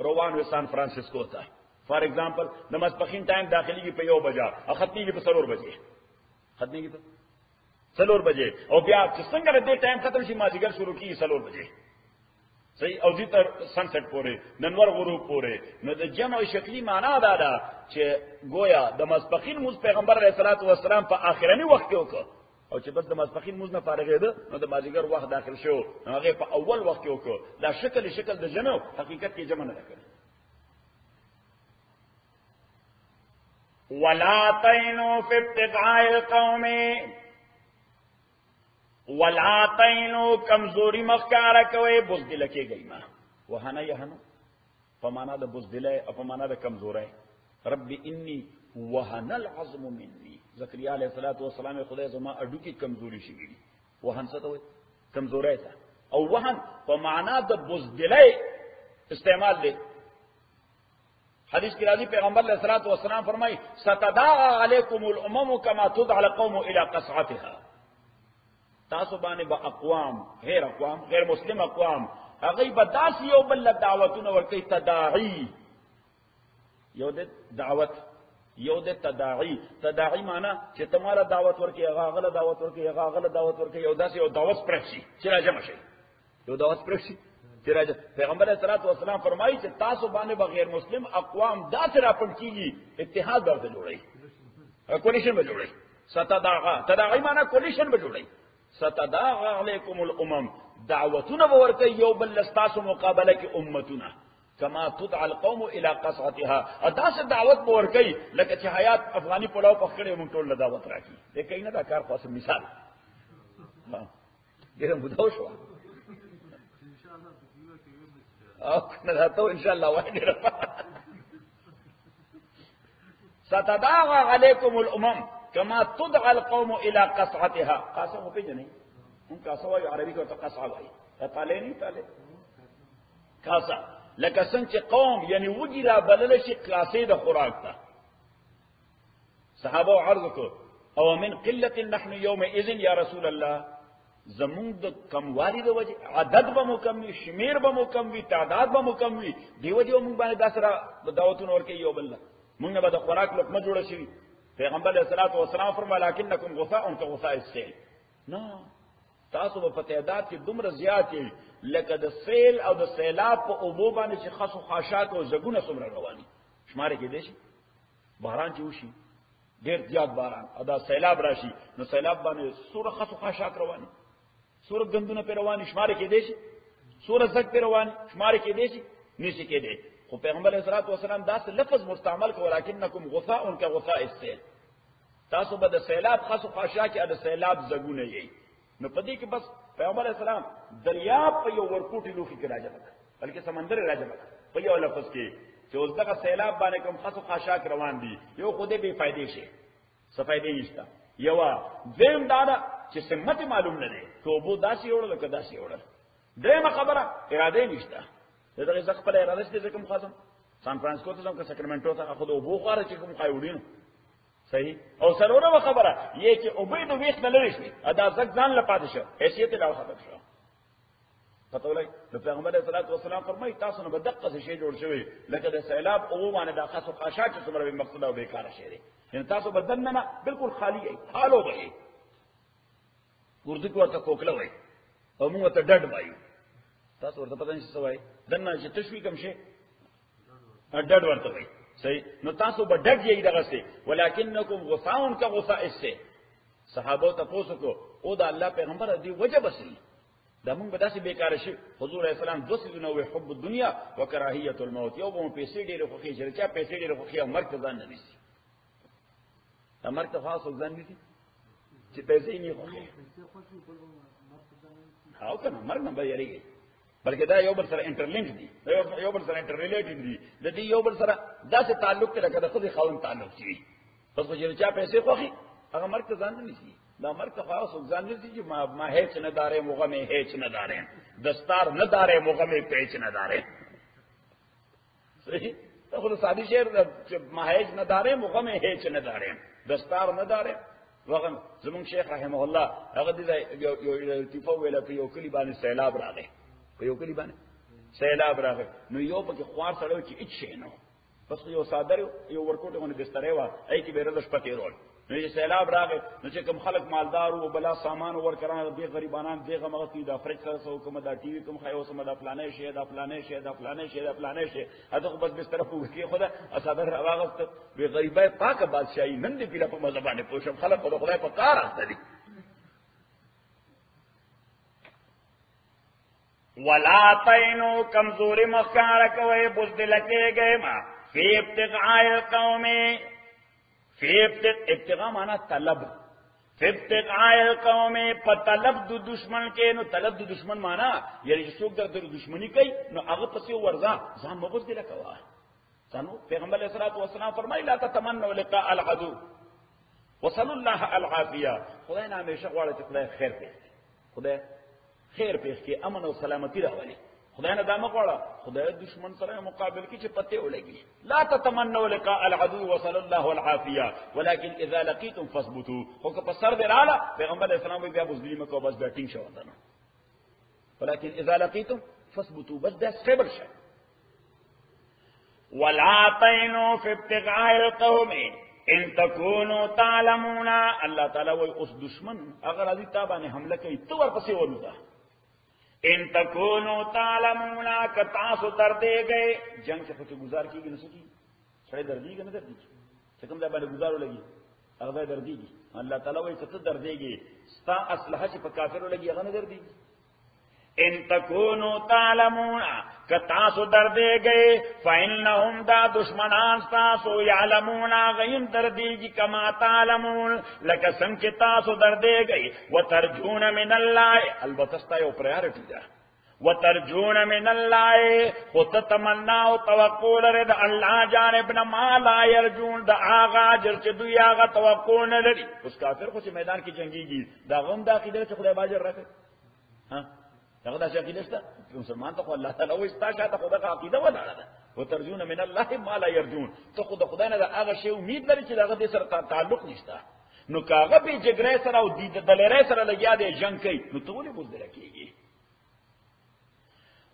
A: روان و سان فرانسیسکو ته فار ایگزامپل د ماسپخین ټایم داخلي په 1 بجې او ختمي په 4 بجې ختمي په 4 بجې او بیا چې څنګه د ټایم ختم شي مازیګر شروع کیږي 4 بجې صحیح او دې تر سنسټ پورې ننور غروب پورې نو د جمع شکلی معنا دا ده چې گویا د ماسپخین موږ پیغمبر علیه الصلاۃ والسلام په اخرنی وخت کې وکړ او چې بس د ماسپخین موږ نه فارغېده نو د مازیګر وخت داخل شو هغه په اول وخت کې وکړ دا شکل د جمع حقیقت کې جمع نه کړ ولا تینو فی ابتغاء القوم ولا تینو کمزوری مخکارا کوي بزدل کېږي ما وهنه یهنو په معنا د بزدل او په معنا د کمزورای رب انی وهن العظم مني زکریا علیہ الصلوۃ والسلام خدای زما اډو کې کمزوري شي وهن څه ته وي کمزورای ته او وهن په معنا د بزدلای استعمال دی حدیث کی راضی پیغمبر علیہ الصلوۃ والسلام فرمائی ستداعى علیکم الامم کما تدعى القوم الى قصعتها. تاسو باندې با اقوام غیر مسلم اقوام هغه به داس یو بل دعوتونه ورکي تداعی، یو د دعوت یو د تداعی معنی چې تمہارا دعوت ورکي هغه غل دعوت ورکي هغه غل دعوت ورکي یو داس یو دعوت پرشي چې راځم شي یو دعوت پرشي چې راځم. پیغمبر علیہ الصلوۃ والسلام فرمایي چې تاسو باندې بغیر مسلم اقوام داس را پټ کیږي اتحاد به جوړي کولیشن به جوړي. تداعی معنی کولیشن به جوړي. ستداعى علیکم الامم دعوتنا ورکي یو بل لستاسو مقابله کی امتنا کما تدعى القوم الى قصعتها. اداس دعوت ورکي لکه چې حیات افغانی پلاو پخړې مونږ ټول دعوت راکې دې کینه دا کار خاص مثال ها ګرم بده شو ان شاء الله او کنه ته ان شاء الله وایي ستداعى علیکم الامم کما تدعى القوم الى قصعتها. قصعه په جنې ان قصعه وایي عربي کې ته قصعه وایي طالع نه طالع قصعه لکه څنګه قوم یعنی وګیرا بلل شي قاصې د خوراک ته. صحابه عرض کو او من قله نحن يومئذ یا رسول الله زمون د کموالي د وجه عدد به مکمل شمیر به مکمل تعداد به مکمل دیو دیو مونږ باندې داسره دعوتونه ورکي یو بل مونږ به د خوراک لقمه جوړه شي. پیغمبر علیہ الصلوۃ والسلام فرمایا لکنکم غثاء كغثاء السیل. نو تاسو په تعداد کې دومره زیات یې لکه د سیل او د سیلاب په اوبو باندې چې خاصو خاشاک او زګونه څومره رواني شماره کې دي شي باران چې وشي ډېر زیات باران او دا سیلاب راشي نو سیلاب باندې سوره خاصو خاشاک رواني سوره غندونه په رواني شماره کې دي شي سوره زګ په رواني شماره کې دي شي نشي کې دي. خو پیغمبر علیہ الصلوۃ والسلام دا لفظ مستعمل کو ولکنکم غثاء كغثاء السیل. تاسو به د سیلاب خاصو خاشاک او د سیلاب زګونه یې نو پدې کې بس پیغمبر علیہ السلام دریاب په یو ورکوټي لوخي کې راځي بلکې سمندر راځي په یو لفظ کې چې اوس دغه سیلاب باندې کوم خاصو خاشاک روان دي یو خوده به فائدې شي څه فائدې نشته. یو دیم دا چې سمت معلوم نه دي توبو داسي وړل کدا داسي وړل. دیمه خبره اراده نشته دغه ځکه په اراده کې کوم خاصم سان فرانسیسکو ته ځم که ساکرامنټو ته خو د وبو خاره چې کوم قایوډین صحیح او سلوره خبره یې چې عبید ویخ نه لري شي ادا زک ځان لپاره شو حیثیت لا خبر شو پته ولای د پیغمبر علیه الصلاۃ والسلام فرمایي تاسو نه بدقه شي جوړ شوی لکه د سیلاب او باندې د خاصو خاشاک چې څومره مقصد او بیکاره شي دي یعنی تاسو بدن نه بالکل خالی ای حالو وي اردو کې ورته کوکله وای او موږ ته ډډ وای تاسو ورته پته نشي سوای دنه چې تشوي کم شي ډډ ورته وای صحیح. نو تاسو به ډډ یې دغه سي ولکنکم غثاء كغثاء السیل. صحابه تاسو کو او د الله پیغمبر دی وجه بسي دا مونږ به داسې بیکاره شي. حضور علیہ السلام دو سيزونه وي حب الدنيا وکراهیت الموت. یو به پیسې ډېر خوخي چې چا پیسې ډېر خوخي او مرګ ځان نه نيسي مرګ ته خاص ځان نيسي چې پیسې نه خوخي او کنه مرګ نه به یریږي بلکې دا یو بل سره انټرلینک دي یو بل سره انټر ریلیټډ دي د دې یو بل سره داسې تعلق لري د خپل خاون تعلق شي پس چې چا پیسې خوخي هغه مرګ ته ځان نه نيسي دا مرګ ته خاص ځان نيسي چې ما هیڅ نه دارې موغه مې هیڅ نه دارې دستار نه دارې موغه مې پیچ نه دارې صحیح ته خو سادي شعر چې ما هیڅ نه دارې موغه مې هیڅ نه دارې دستار نه دارې وغم زمون شیخ رحمه الله هغه دې یو لطیفه ویل په یو کلی باندې سیلاب راغی په یو کلی باندې سیلاب راغی نو یو پکې خوار سره چې اچ شي نو پس یو صادر یو ورکوټ باندې بسترې وا ای کی بیره د شپته رول نو چې سیلاب راغی نو چې کوم خلک مالدار او بلا سامان ور کړه دې غریبانان دغه مغتی د فرج سره سو کوم دا ټي وي کوم خایو سم دا فلانه شي دا فلانه شي دا فلانه شي دا فلانه شي اته بس بستر په کې خدا صادر راغست به غریبای پاک بادشاہي نن دې پیله په مزبانه پوښم خلک په خدای په کار اخلي ولا تینو کمزوری مخکار کوي بوزدل کې گئے ما فی ابتغاء القوم فی ابتغاء معنی طلب فی ابتغاء القوم په طلب د دشمن کې نو طلب د دشمن معنی یعنی څوک در دشمنی کوي نو هغه پسې ورځه ځان مبوزدل کوا څنګه پیغمبر علیه الصلوۃ والسلام فرمایي لا تتمنوا لقاء العدو وصلى الله العافيه خدای نه همیشه غواړي چې خدای خیر کوي خدای خیر پیښ کې امن او سلامتی راولي خدای نه دا مغواړه خدای دشمن سره مقابل کې چې پته ولګي لا تتمنوا لقاء العدو وصلى الله العافيه ولكن اذا لقيتم فاثبتوا خو که په سر دې رااله پیغمبر اسلام بیا بوزدلی مکو بس بیٹینګ شو ودانه ولكن اذا لقيتم فاثبتوا بس دا صبر شه ولا تینوا في ابتغاء القوم ان تكونوا تعلمون الله تعالی وای اوس دشمن اگر ازي تابانه حمله کوي تو ورپسې ورنه ان تکونو تعلمون کتاسو دردے گئے جنگ سے فکر گزار کی گی نہ سکی سڑے دردی گی نہ دردی کی چکم دا بالے گزارو لگی اغدا دردی گی اللہ تعالیٰ وی کت دردے گی ستا اسلحہ چی پا کافرو لگی اغدا دردی گی ان تکونو تعلمون کتاسو دردے گئے فإنہم دا دشمنان ستاسو یعلمون غیم دردی گی کما تعلمون لکا سنک تاسو دردے گئے وترجون من اللہ البتستا یو پریارٹی دا وترجون من اللہ خود تمناو توقول رد اللہ جانبنا ما لا یرجون دا آغا جرچ دوی آغا توقول ندری اس کافر خوش میدان کی جنگی گی دا غم دا قیدر چھ خدای باجر رکھے ہاں هغه دا عقیده شته مسلمان ته الله تعالی وایي ستا شاته خدای کا عقیده ولاړه ده وترجون من الله ما لا يرجون ته خدای نه هغه شی امید لري چې هغه دې سره تعلق نشته نو کاغه به جګړه سره او د دلری سره لګیا دی جنگ کوي نو ته ولې بوز درکېږي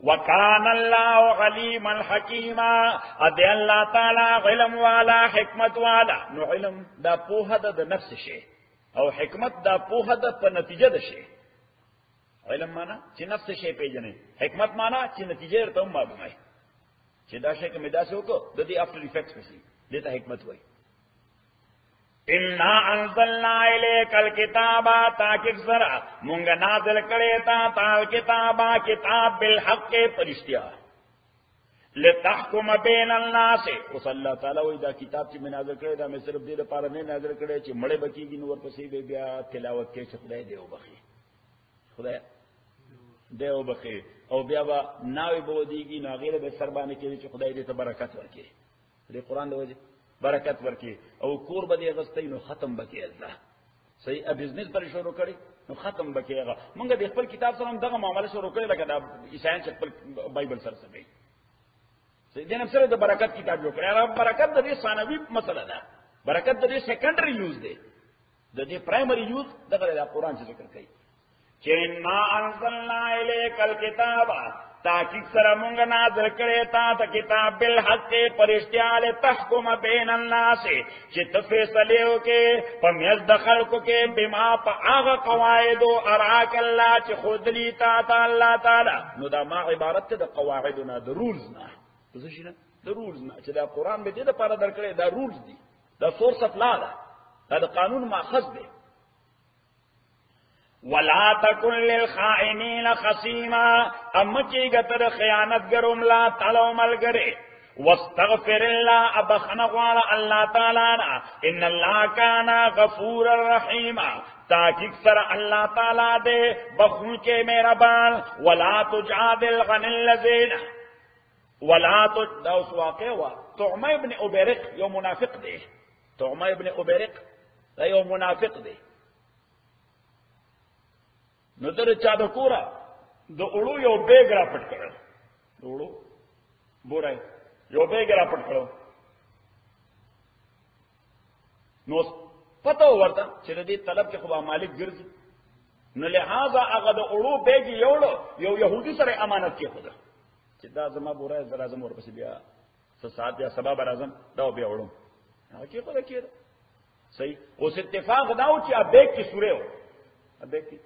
A: وکان الله علیما حکیما ادي الله تعالی علم والا حکمت والا نو علم دا پوهه د نفس شي او حکمت دا پوهه د په نتیجه ده شي علم مانا چې نفس شی پیژنې حکمت مانا چې نتیجه ته معلومه وي چې دا شی کوم داسې وکړو د دې افتر افیکټس پسی دې ته حکمت وایي انا انزلنا الیک الکتاب تاکي سرا مونږ نازل کړي تا کتابا کتاب بالحق پرشتیا لتحكم بین الناس او صلی الله تعالی وی دا کتاب چې نازل کړي دا مې صرف دې لپاره نه نازل کړي چې مړې بکیږي نو ورپسې بیا تلاوت کې چې خدای دې وبخي خدای دیو بخی او بیا با ناوی بودیگی نو غیر به سربانه کې چې خدای دې ته برکت ورکړي دې قران د وجه برکت ورکړي او کور به دې غستې نو ختم بکې الله صحیح ا بزنس پر شروع کړي نو ختم بکې هغه مونږ د خپل کتاب سره دغه معاملې شروع کړي لکه دا عیسایان چې خپل بایبل سره سمي صحیح دې نفسره د برکت کتاب جوړ کړي هغه برکت د دې ثانوي مسله ده برکت د دې سیکنډري یوز ده د دې پرایمري یوز دغه د قران څخه ذکر کوي چینا انزلنا الیک الکتاب تاکي سره مونږ نازل کړي تا کتاب بالحق پرشتیا له تحکم بین الناس چې تفصیل وکي په میز د خلکو کې بما په هغه قواعد او اراک الله چې خود لی تا الله تعالی نو دا ما عبارت د قواعدنا د رولز نه څه شي نه د رولز نه چې دا قران به دې لپاره درکړي دا رولز دي دا سورس اف لا ده دا د قانون ماخذ دی ولا تکن للخائنین خصیما امچی گتر خیانت گرم لا تلو ملگرے واستغفر اللہ ابخن غوال اللہ تعالینا ان اللہ کانا غفور الرحیم تاکہ سر اللہ تعالی دے بخون کے میرا بان ولا تجادل عن الذین ولا تجدوس واقع ہوا طعمہ ابن عبیرق یو منافق دے طعمہ ابن عبیرق یو منافق دے نو در چا د کورا د اړو یو بیگ را پټ کړو د اړو بورای یو بیگ را پټ کړو نو پته ورته چې دې طلب کې خو مالک ګرځي نو لہذا هغه د اړو بیگ یوړو یو يهودي سره امانت کې خدا چې دا زما بورای زرا زم ورپسې بیا سات یا سبب راځم دا بیا وړم هغه کې خو کېده صحیح اوس اتفاق داو چې ا بیگ کې سورې و ا بیگ کې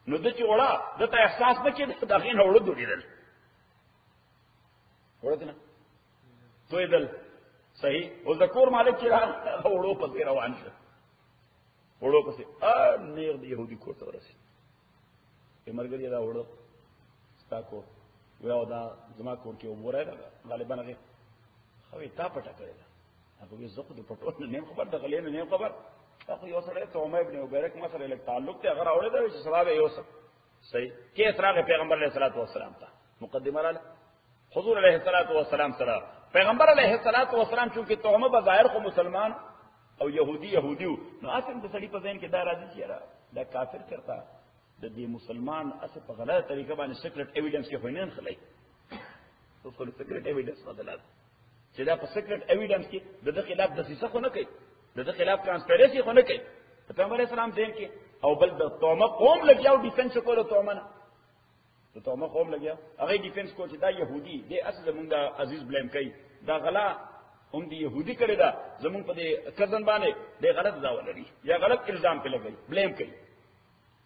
A: نو د چې وړه دته احساس نه کېده دا غین وړو دوړېدل وړه نه تویدل صحیح او د کور مالک چې وړو پسې روان شو وړو پسې نیر د يهودي کور ته ورسېد مرګري دا وړو ستا کور ویاو دا زما کور کې وره غالبا هغه خو تا پټه کړی هغه یې زخه د پټو نه خبر د غلې نه خبر اخو یو سره ته عمر ابن عبیرک مسله له تعلق ته هغه اورید چې سبب یوسف صحیح کې اسراغ پیغمبر علیه الصلاۃ والسلام ته مقدمه رااله حضور علیه الصلاۃ والسلام سره پیغمبر علیه الصلاۃ والسلام چې تهمه بظاهر خو مسلمان او يهوديو نو اصل د سړي په ذهن کې دا راځي چې دا کافر کرتا د دې مسلمان اصل په غلطه طریقه باندې سیکرټ ایویډنس کې هوینن خلای فور سیکرټ ایویډنس بدلات چې دا په سیکرټ ایویډنس کې د خلاف د سیسه خو نه کوي د خلاف ترانسپیرنسي خو نه کوي پیغمبر اسلام دین کې او بل د تومه قوم لګیاو ډیفنس کولو تومه نه د تومه قوم لګیاو هغه ډیفنس کو چې دا يهودي د اصل زمونږ عزیز بلیم کوي دا غلا هم دی يهودي کړی دا زمونږ په دې کزن باندې د غلط داوا لري یا غلط الزام په لګي بلیم کوي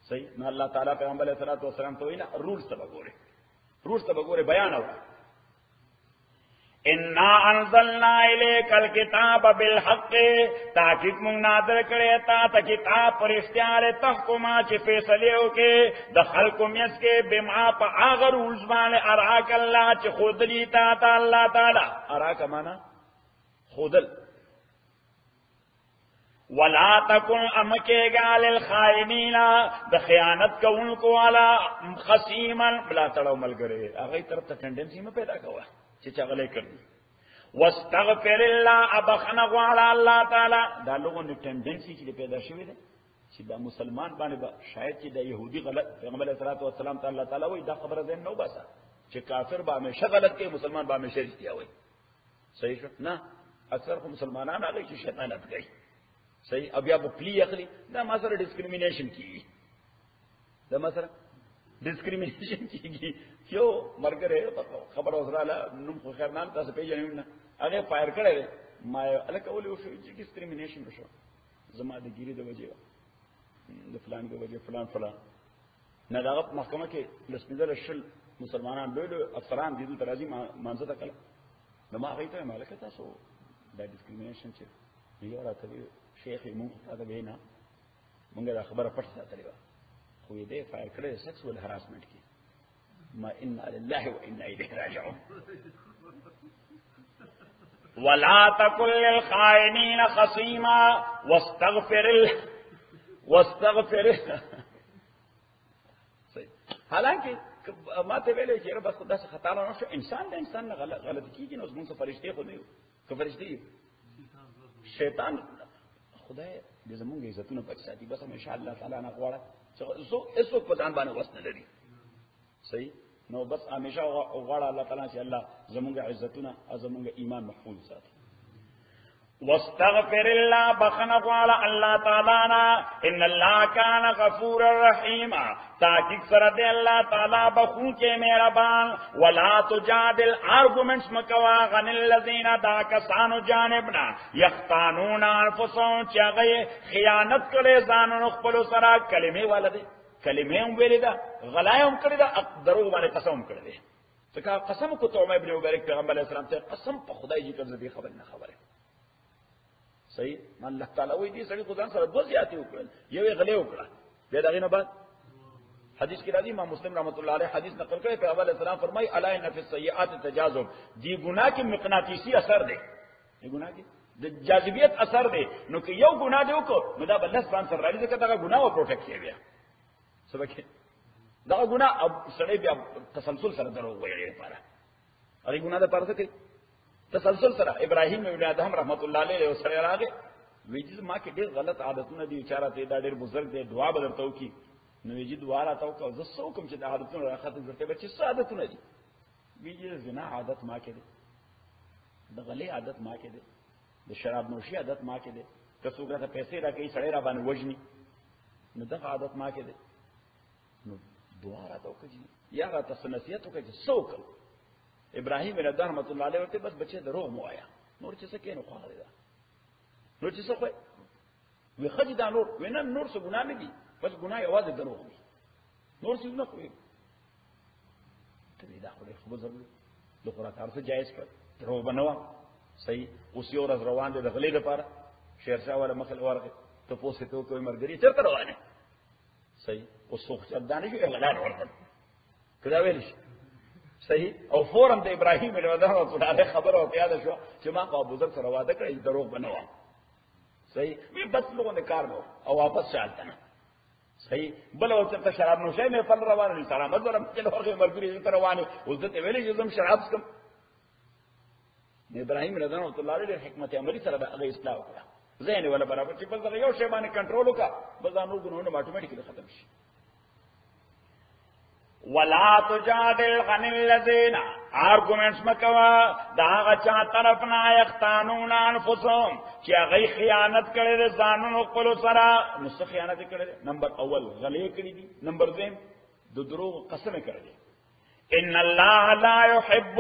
A: صحیح نو الله تعالی پیغمبر علیه الصلوۃ والسلام ته وینا رولز ته وګوره بیان اورا انا انزلنا الیک الکتاب بالحق تحقیق مونږ نازل کړی تا ته کتاب پرشتیاله تحکما چې فیصله وکړي د خلکو میس کې بما په هغه رولز باندې اراک الله چې خودلی تا الله تعالی اراک معنا خودل ولا تکن امکیگا للخائنین د خیانت کوونکو والا خصیما بلا تړو ملګری هغه طرف ته ټندنسي مې پیدا کوه چې چغلې کړی واستغفر الله ابخنا وعلى الله تعالی دا لوګو نه ټندنسي چې پیدا شوی دی چې دا مسلمان باندې شاید چې د يهودي غلط پیغمبر علیه الصلوۃ والسلام تعالی تعالی وای دا خبره زين نو باسه چې کافر به همیشه غلط کوي مسلمان به همیشه رښتیا وای صحیح شو نه اکثر خو مسلمانان هغه چې شیطانت کوي صحیح اب یا پلی اخلي دا ما سره ډیسکریمینیشن کیږي دا ما سره ډیسکریمینیشن کیږي یو مرګره خبر اوسراله نوم خو خیر نام تاسو پیژنئ نه هغه فایر کړی ما الکه ولې وشو چې ډیسکریمینیشن وشو زما د ګیری د وجه د فلان د وجه فلان نه دا محکمه کې لسمدل شل مسلمانان له افسران دي درازي مانځه تا کړه نو ما هغه ته مالک تاسو دا ډیسکریمینیشن چې یو راته شیخ مو دا وینا مونږ دا خبره پټه ساتلې و خو دې فایر کړی سیکسوال هراسمنت کې ما ان لله وانا الیه راجعون ولا تكن للخائنين خصيما واستغفر حالانکه ما ته ویلې چې بس خدا څخه خطا نه شو انسان د انسان نه غلط کیږي نو موږ فرشتي خو نه یو که فرشتي شیطان خدای دې زموږ عزتونه بچ ساتي بس ان شاء الله تعالی نه غواړه چې اسو په ځان باندې وسنه لري صحیح نو بس همیشه غواړه الله تعالی چې الله زموږ عزتونه او زموږ ایمان محفوظ ساتي واستغفر الله بخنا قال الله تعالی نا ان الله کان غفور الرحیم تاکید سره دی الله تعالی بخون کې مهربان ولا تجادل ارګومنټس مکوا غن الذين دا کسانو جانبنا یختانون انفسهم چې هغه خیانت کړي ځانونو خپل سره کلمې والده کلمې هم ویلې ده غلایم کړی ده درو باندې قسم کړی ده ځکه قسم کو تومه ابن مبارک پیغمبر علیه السلام ته قسم په خدای جی کړه دې خبر نه خبره صحیح الله تعالی وې دې سړي خدای سره دوه زیاتې وکړل یو غلې وکړه بیا دغه نه بعد حدیث کې راځي امام مسلم رحمۃ اللہ علیہ حدیث نقل کړي پیغمبر علیه السلام فرمایي الا ان فی السیئات تجاذب دی ګناه کې مقناطیسی اثر دی دی ګناه کې د جاذبیت اثر دی نو کې یو ګناه دی وکړو نو دا بل ځان سره راځي ځکه دا ګناه او پروټیکټ کیږي سبکه دا ګناه سړی بیا تسلسل سره درو وایي لپاره هغه ګناه د پاره څه تسلسل سره ابراهیم ابن ادهم رحمت الله علیه او سره راغی ویجز ما کې ډېر غلط عادتونه دي چاره ته دا ډېر بزرګ دی دعا بدرته وکي نو ویجی دعا راته او زه څو کوم چې د عادتونو راخته ورته بچي عادتونه دي ویجز زنا عادت ما کې دي د غلې عادت ما کې دي د شراب نوشي عادت ما کې دي که څوک راته پیسې راکړي سړی را باندې وژني نو دغه عادت ما کې دي نو دعا راته وکړي یا راته نصیحت وکړي څوک ابراهیم بن ادهم رحمت الله علیه ورته بس بچي درو مو آیا نور څه کې نو خاله ده نور څه خو وي خدي دا نور وینا نور څه ګناه نه دي بس ګناه یوازې درو وي نور څه نه کوي ته دا خو ضروري د قرآن تاسو جایز کړ درو بنوا صحیح اوس یو ورځ روان دي د غلې لپاره شیرشاه ولا مخل ورغه ته پوسټ ته کوئی مرګري چرته روانه صحیح اوس څوک دانه یو غلان ورته کدا ویل شي صحیح او فورم د ابراهیم بن ادهم رسول الله خبر او پیاده شو چې ما په ابو ذر سره وعده کړی دروغ بنوا صحیح وی بس لوګو نه کار نو او واپس شالته صحیح بل او ته شراب نوشای مې فل روانه دي سلام درم چې ورغه مرګري تر روانه عزت ویلې چې زم شراب سکم ابراهیم بن ادهم رسول الله علیه حکمت عملی سره د اصلاح وکړه زین ولا برابر چې بل دغه یو شی باندې کنټرول وکړه بزانو ګنونه اتوماتیکلی ختم شي ولا تجادل عن الذين آرگومنٹس مکوا دا آغا چا طرفنا یختانون انفسهم چی آغای خیانت کرده زانون قلو سرا نسخ خیانت کرده. نمبر اول غلی کرده، نمبر دویم دو دروغ قسم کرده. ان اللہ لا يحب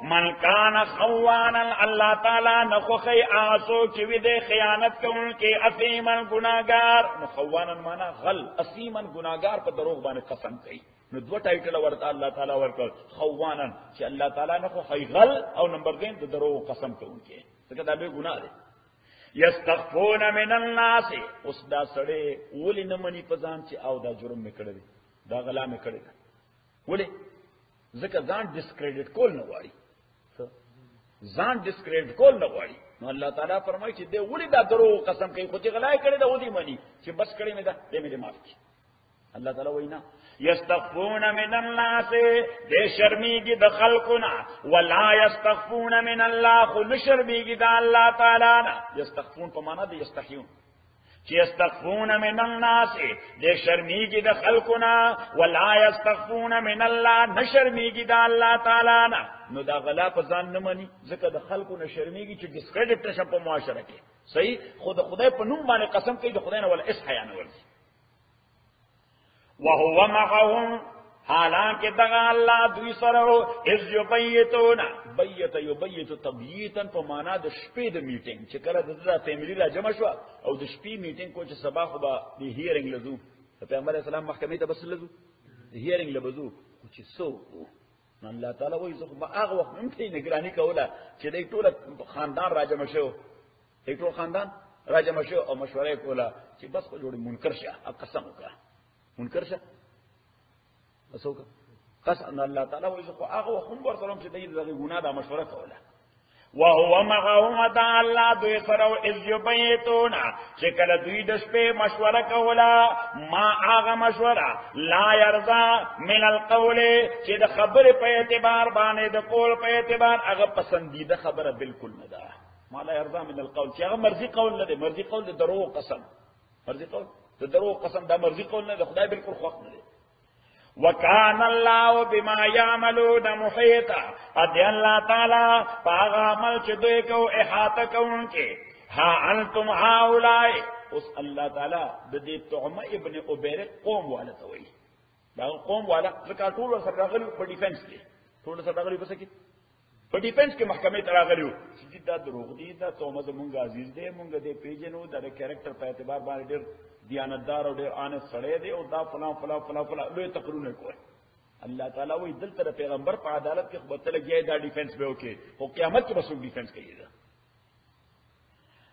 A: من کان خوانا، اللہ تعالی نخوخی آسو چوی دے خیانت کون کے اثیمن گناہگار. خوانا مانا غل، اثیمن گناہگار پر دروغ بانے قسم کئی. نو دو ٹائٹل ورطا اللہ تعالی ورکا خوانا چی اللہ تعالی نخوخی غل او نمبر دین دو دروغ قسم کون کے سکتا بے گناہ دے. یستخفون من الناس، اس دا سڑے ولی نمانی پزان چی او دا جرم میں کردے دا غلا میں کردے ولی ذکر ځان ډسکریډټ کول نه غواړي، ځان ډسکریډټ کول نه غواړي. نو الله تعالی فرمایي چې دې ولې دا دروغ قسم کوي، خو چې غلا کړي دا ودی مني چې بس کړي مې دا دې مې معاف کړي. الله تعالی وینا یستخفون من الناس، دې شرمیږي د خلقنا، ولا یستخفون من الله، خو نشرمیږي د الله تعالی نه. یستخفون په معنا د یستحیون، چې یستخفون من الناس دې شرمیږي د خلقنا، ولا یستخفون من الله، نشرمیږي د الله تعالی نه. نو دا غلا په ځان نه مني ځکه د خلقو نه شرمیږي چې ډسکریډټ نشه په معاشره کې. صحیح، خو د خدای په نوم باندې قسم کوي، د خدای نه ولا اس حیا نه ورځي. وهو معهم، حالانکه دغه الله دوی سره اذ یبیتون، بیت یبیت تبییتا په معنا د شپې د میټینګ، چې کله د فیملی را جمع شو او د شپې میټینګ کو چې سبا خو به د هیرینګ لزو، پیغمبر اسلام محکمې ته بس لزو د هیرینګ لبزو چې سو. الله تعالی وایي زه به هغه وخت هم ته نگرانی کوله چې د ټول خاندان را جمع شو، ټول خاندان را جمع شو او مشوره کوله چې بس خو جوړ منکر شه، قسم وکړه منکر شه اسو کا قسم. الله تعالی وایي خو هغه وخت هم ورسره چې دغه ګناه دا مشوره کوله. وهو معهم، دا الله دوی سره اذ یبیتون، چې کله دوی د شپې مشوره کوله، ما هغه مشوره لا یرضا من القول، چې د خبرې په اعتبار باندې د قول په اعتبار هغه پسندیده خبره بالکل نه ده. ما لا یرضا من القول، چې هغه مرضی قول نه ده، مرضی قول د دروغ قسم، مرضی قول د دروغ قسم دا مرضی قول نه ده، خدای بالکل خوښ نه ده. وکان الله بما یعملون محیطا، ادی الله تعالی پاغ عمل چې دوی کو احاطه کوونکې. ها انتم هؤلاء، اوس الله تعالی د دې طعمه ابن عبیرق قوم والا ته وایي، دا قوم والا ځکه ټول سره راغلي په ډیفنس کې، ټول سره راغلي پس کې په ډیفنس کې محکمې ته راغلي چې دا دروغ دي، دا طعمه زمونږ عزیز دی، مونږ دې پیژنو، دا کیریکټر په اعتبار باندې ډېر دیانتدار او ډېر آنست سړی دی او دا فلان فلان فلان فلان لوی تقریرونه کوي. الله تعالی وایي دلته پیغمبر په عدالت کې خو ته لګیا دا ډیفنس به وکړي، خو قیامت کې به څوک ډیفنس کوي.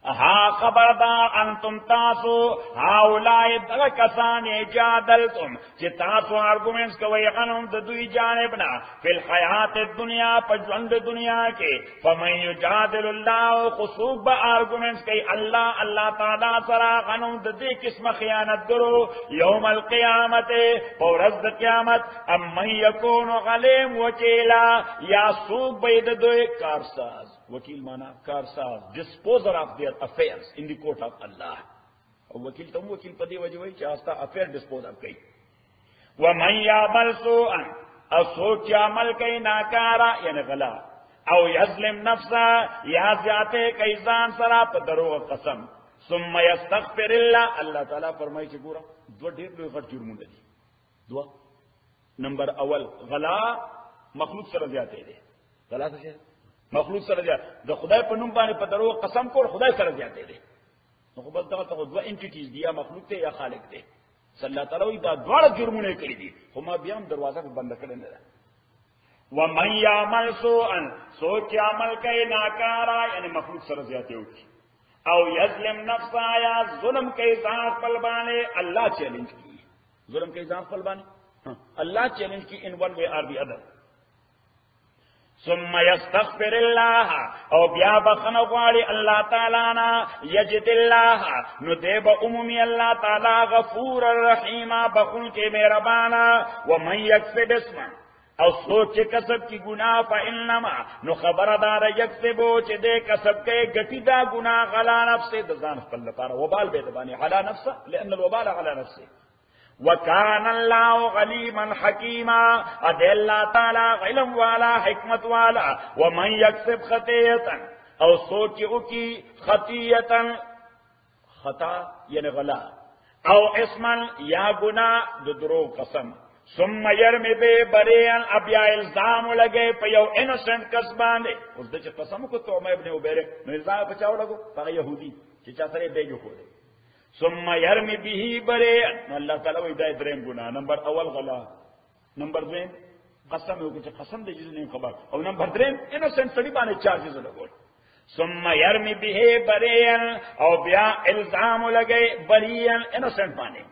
A: ها خبردار انتم تاسو هاولای دغه کسان جادلتم چې تاسو ارګومنټس کوي غنوم د دوی جانب نه فی الحیات الدنیا، په ژوند دنیا کې. فمن یجادل الله، خصوص به ارګومنټس کوي الله تعالی سره غنوم د دې قسمه خیانت درو یوم القیامت، په ورځ د قیامت. ام یکون غلیم وکیلا، یا سوق به د دوی کارساز، وکیل مانا کارساز، disposer of their affairs in the court of Allah. او وکیل تم وکیل پدی وجه وی چاستا افیر ڈسپوزر کئی. ومن یعمل سوءا، او سوچ عمل کئی ناکارا یعنی غلا، او یظلم نفسا، یا زیاتے کئی ځان سرا په دروغ قسم، ثم یستغفر الله، اللہ تعالی فرمائی چې ګوره دو ډیر لوی غټ جرمونه دي. دو نمبر اول غلا مخلوق سره زیاته دي، غلا څه مخلوق سره زیاته، د خدای په نوم باندې په دروغ قسم کول خدای سره زیاته دي. نو خو بل دغه دوه انټیټیز دي، یا مخلوق ته یا خالق ته. صلی الله تعالی دا دواړه جرمونه کړی دي، خو ما بیا هم دروازه بند کړې نه ده. ومن یعمل سوءا، سوچ عمل کوي ناکارا یعنی مخلوق سره زیاته وکړي، او یظلم نفسا، یا ظلم کوي ځان خپل باندې، الله چیلنج کوي، ظلم کوي ځان خپل باندې، اللہ چیلنج کی ان ون وے آر دی ادر. ثم یستغفر اللہ، او بیا بخنو غواړي اللہ تعالی نا، یجد اللہ، نو دیب عمومی اللہ تعالی غفور الرحیم، بخون کے مہربانا. ومن یکسب اسما، او سوچ کسب کی گناہ فانما، نو خبردار یکسبو چې دے کسب کے گٹی دا گناہ غلا نفس د ځان خپل لپاره، وبال به دبانی علی نفسه لان الوبال علی نفسه. وکان الله علیما حکیما اد اللہ تعالی علم والا حکمت والا ومن یکسب خطیئتا او سوچ کی خطیئتا خطا یعنی غلا او اسما یا گناہ درو قسم ثم یرمی بے بریان اب یا الزام لگے پیو انسنٹ کس باندے اس دے قسم کو تو ابن عبیرہ نو الزام بچاو لگو پا یہودی چچا سرے بے جو کھولے ثم یرمی به بریان اللہ تعالی و ہدایت درین گناہ نمبر اول غلا نمبر دوین قسم ہو کہ قسم دے جس نے خبر اور نمبر درین انسنٹ سڑی بانے چارجز لگو ثم یرمی به بریان او بیا الزام لگے بریان انسنٹ بانے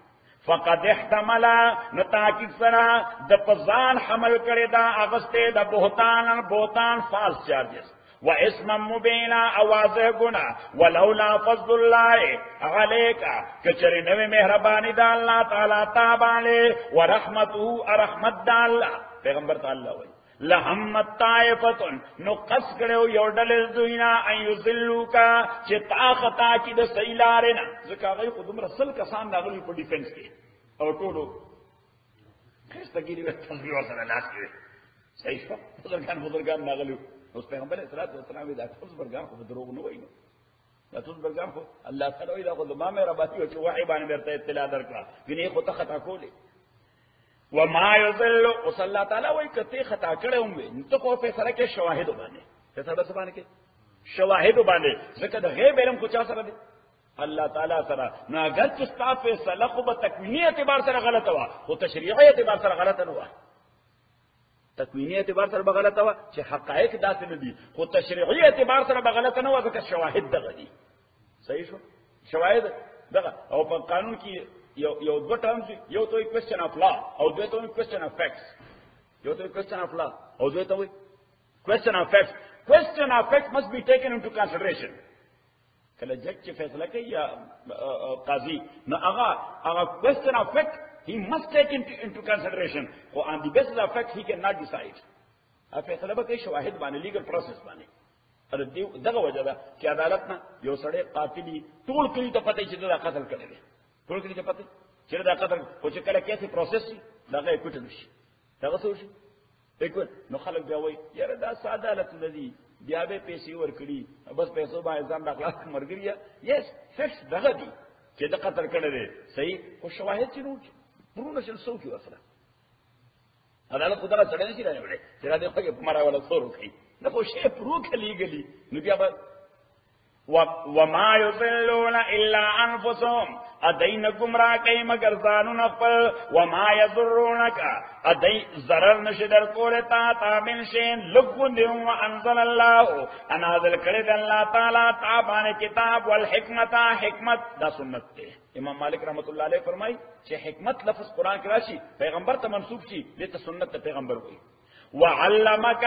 A: فقد احتمل نتاکید سرا د پزان حمل کرے دا اغسطے دا بہتان فالس چارجز و اسم مبینا اوازہ گنا ولولا فضل اللہ علیکا کچری نوی مہربانی دا اللہ تعالی تابالے و رحمتو ارحمت دا اللہ پیغمبر تعالی ہوئی لہمت طائفتن نو قص کرے یو ڈلز دوینا ان یذلو کا چی طاقتا کی دا سیلارنا ذکا غیر خودم رسل کسان ناغلی پر ڈیفنس کے اور ٹولو خیستگیری و تصویر صلی اللہ علیہ صحیح شفا بزرگان ناغلی اس پیغمبر صلی اللہ علیہ وسلم دا بزرگان کو دروغ نوئی نو دا بزرگان کو اللہ تعالی وی دا خود ما میرا باتی وچی وحی بانی میرتا اطلاع درکلا گنی خود خطا کولے وما یذل اس اللہ تعالی وی کتے خطا کرے ہوں تو کو فیصلہ کے شواہد بانے فیصلہ بس بانے کے شواہد بانے ذکر غیب علم کچھ آسر دے اللہ تعالیٰ سرا نہ اگر چستا فیصلہ خوب تکوینی اعتبار سر غلط ہوا وہ تشریعی اعتبار سر غلط نہ ہوا تکوینی اعتبار سر بغلط ہوا چھ حقائق دا سے ندی وہ تشریعی اعتبار سر بغلط نہ ہوا ذکر شواہد دغا دی صحیح شو شواہد دغا او پر قانون کی یو دو ٹرمز یو تو کوسچن آف لا او دو تو کوسچن آف فیکٹس یو تو کوسچن آف لا او دو تو کوسچن آف فیکٹس کوسچن آف فیکٹس مسٹ بی ٹیکن انٹو کنسیڈریشن کله جج چې فیصله کوي یا قاضي نو هغه question of fact he must take into consideration or on the basis of fact he cannot decide فیصله به کوي شواهد باندې legal process باندې ار دغه وجه ده چې عدالت نه یو سړی قاتلی ټول کلی ته پته چې دا قتل کړی دی ټول کلی ته پته چې دا قتل او چې کله کیسه پروسس شي دغه کوټل شي دغه څه شي وکړ نو خلک بیا وایي یاره دا ساده عدالت دی بیا به پیسې ورکړي بس پیسو باندې ځان راخلاص مرګریا یس فکس دغه دی چې د قتل کړی دی صحیح او شواهد چې نو پرونه شل سو کې وسره عدالت خدای سره نه شي راوړي چې را دې خو په مارا ولا څورو کوي نو خو شی پرو کلی غلی نو بیا به وما یضلون الا انفسهم ادین گمراہ کئی مگر زانون خپل وما یضرونک ادی ضرر نشدر کولتا تا من شین لگون دیوں وانزل اللہ انازل کرد اللہ تعالی تابان کتاب والحکمت حکمت دا سنت تے امام مالک رحمت اللہ علیہ فرمائی کہ حکمت لفظ قرآن کی راشی پیغمبر تا منصوب چی لیتا سنت تا پیغمبر ہوئی وعلمک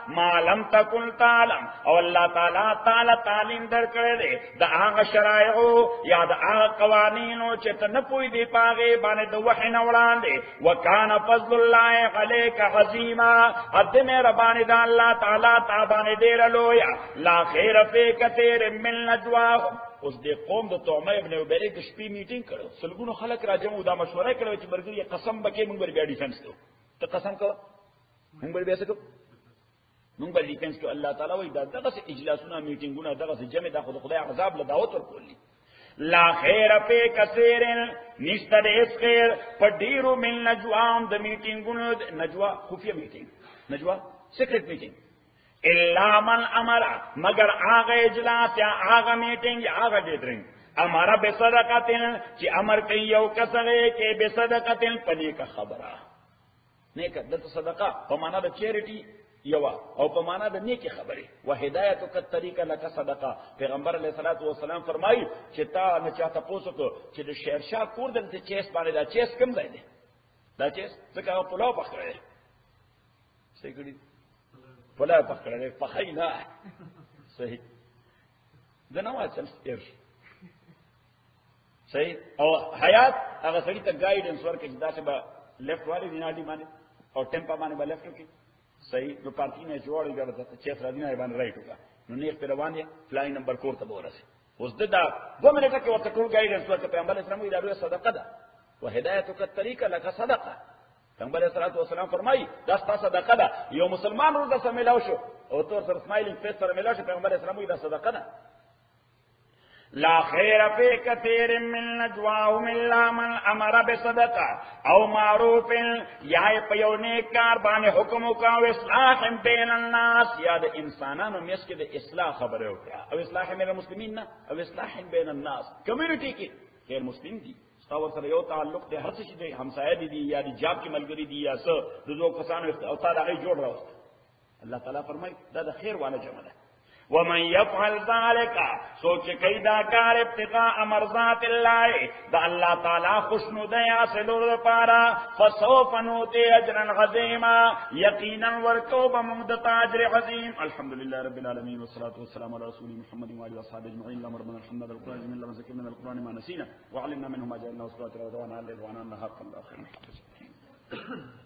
A: ما لم تکن تعلم او اللہ تعالی تعلیم در کرے دے دا آغا شرائعو یا دا آغا قوانینو چیتا نپوی دی پاغی بانے دا وحی نوران دے وکان فضل اللہ علیک عظیما اد میرا بانے دا اللہ تعالی تابانے دیر لویا لا خیر فی کثیر من نجواہم اس دے قوم دا تومہ ابن عبیرے کشپی میٹنگ کرو سلگونو خلق راجمو دا مشورہ کرو چی برگر یہ قسم بکے منگر بیا ڈیفنس دو تو قسم کرو مونږ به بیا څه کوو مونږ به ډیفنس کوو الله تعالی وایي دا دغسې اجلاسونه میټینګونه دغسې جمع دا خو د خدای عذاب له دعوت ورکولي لا خیر فی کثیر نشته د هېڅ خیر په ډېرو من نجواهم د میټینګونو نجوا خفیه میټینګ نجوا سیکرټ میټینګ الا من امر مگر هغه اجلاس یا هغه میټینګ یا هغه ګیدرینګ امر بصدقتن چې امر کوي یو کس هغه کې بصدقتن په نیکه خبره نیک دلته صدقه په معنا د چیریټي یوا او په معنا د نیکی خبره و هدایت ک طریقه لک صدقه پیغمبر علیه الصلاۃ والسلام فرمایي چې تا نه چاته پوسوکو چې د شیرشاه کور دلته چیس باندې دا چیس کم ځای دی دا چیس څنګه په پلاو پخړې سګړي پلاو پخړې په خینا صحیح دا نو اصل ستیر صحیح او حیات هغه سړي ته ګایډنس ورکړي دا چې به لیفٹ والی دینالی باندې او ټیمپا باندې به لیفٹ کې صحیح نو پارټي نه جوړی ګرځي چې فرادینه باندې رائټ وکړه نو نیک په روان دي فلای نمبر کور ته ورسې اوس دا 2 منټه کې ورته ټول ګایډنس ورکړه پیغمبر اسلام وی دا لوی صدقه ده وهدایتک الطریق لك صدقه. پیغمبر علیہ الصلوۃ والسلام فرمایي دا ستا صدقه ده. یو مسلمان ورته سره ملاو شو او تور سره سمایلینګ فیس سره ملاو شو، پیغمبر علیہ السلام وایي دا صدقه ده. لا خیر فی کثیر من نجواهم الا من امر بصدقه او معروف، یا په یو نیک کار باندې حکم وکاو اصلاح بین الناس، یا د انسانانو میس کې د اصلاح خبره وکړه، او اصلاح بین المسلمین نه، او اصلاح بین الناس کمیونټي کې غیر مسلم دي او سره یو تعلق دی، هر څه چې همسایه دي یا د جاب کې ملګری دي یا څه د دوه کسانو او تا هغه جوړ راوست. الله تعالی فرمایي دا د خیر وانه جمع ده. ومن يفعل ذلك سوچ کئی دا کار ابتغاء مرضات الله دا اللہ تعالی خوشنودی حاصلو پارا فسوف نوتی اجرا عظیما یقینا ورکو بمغدت اجر عظیم. الحمدللہ رب العالمین والصلاة والسلام على رسول محمد وعلى اصحابه اجمعین. اللهم ربنا الحمد لله القرآن من الله ذكرنا من القرآن ما نسينا وعلمنا منه ما جعلنا وصلاة رضوانا لله وانا حق الله خير.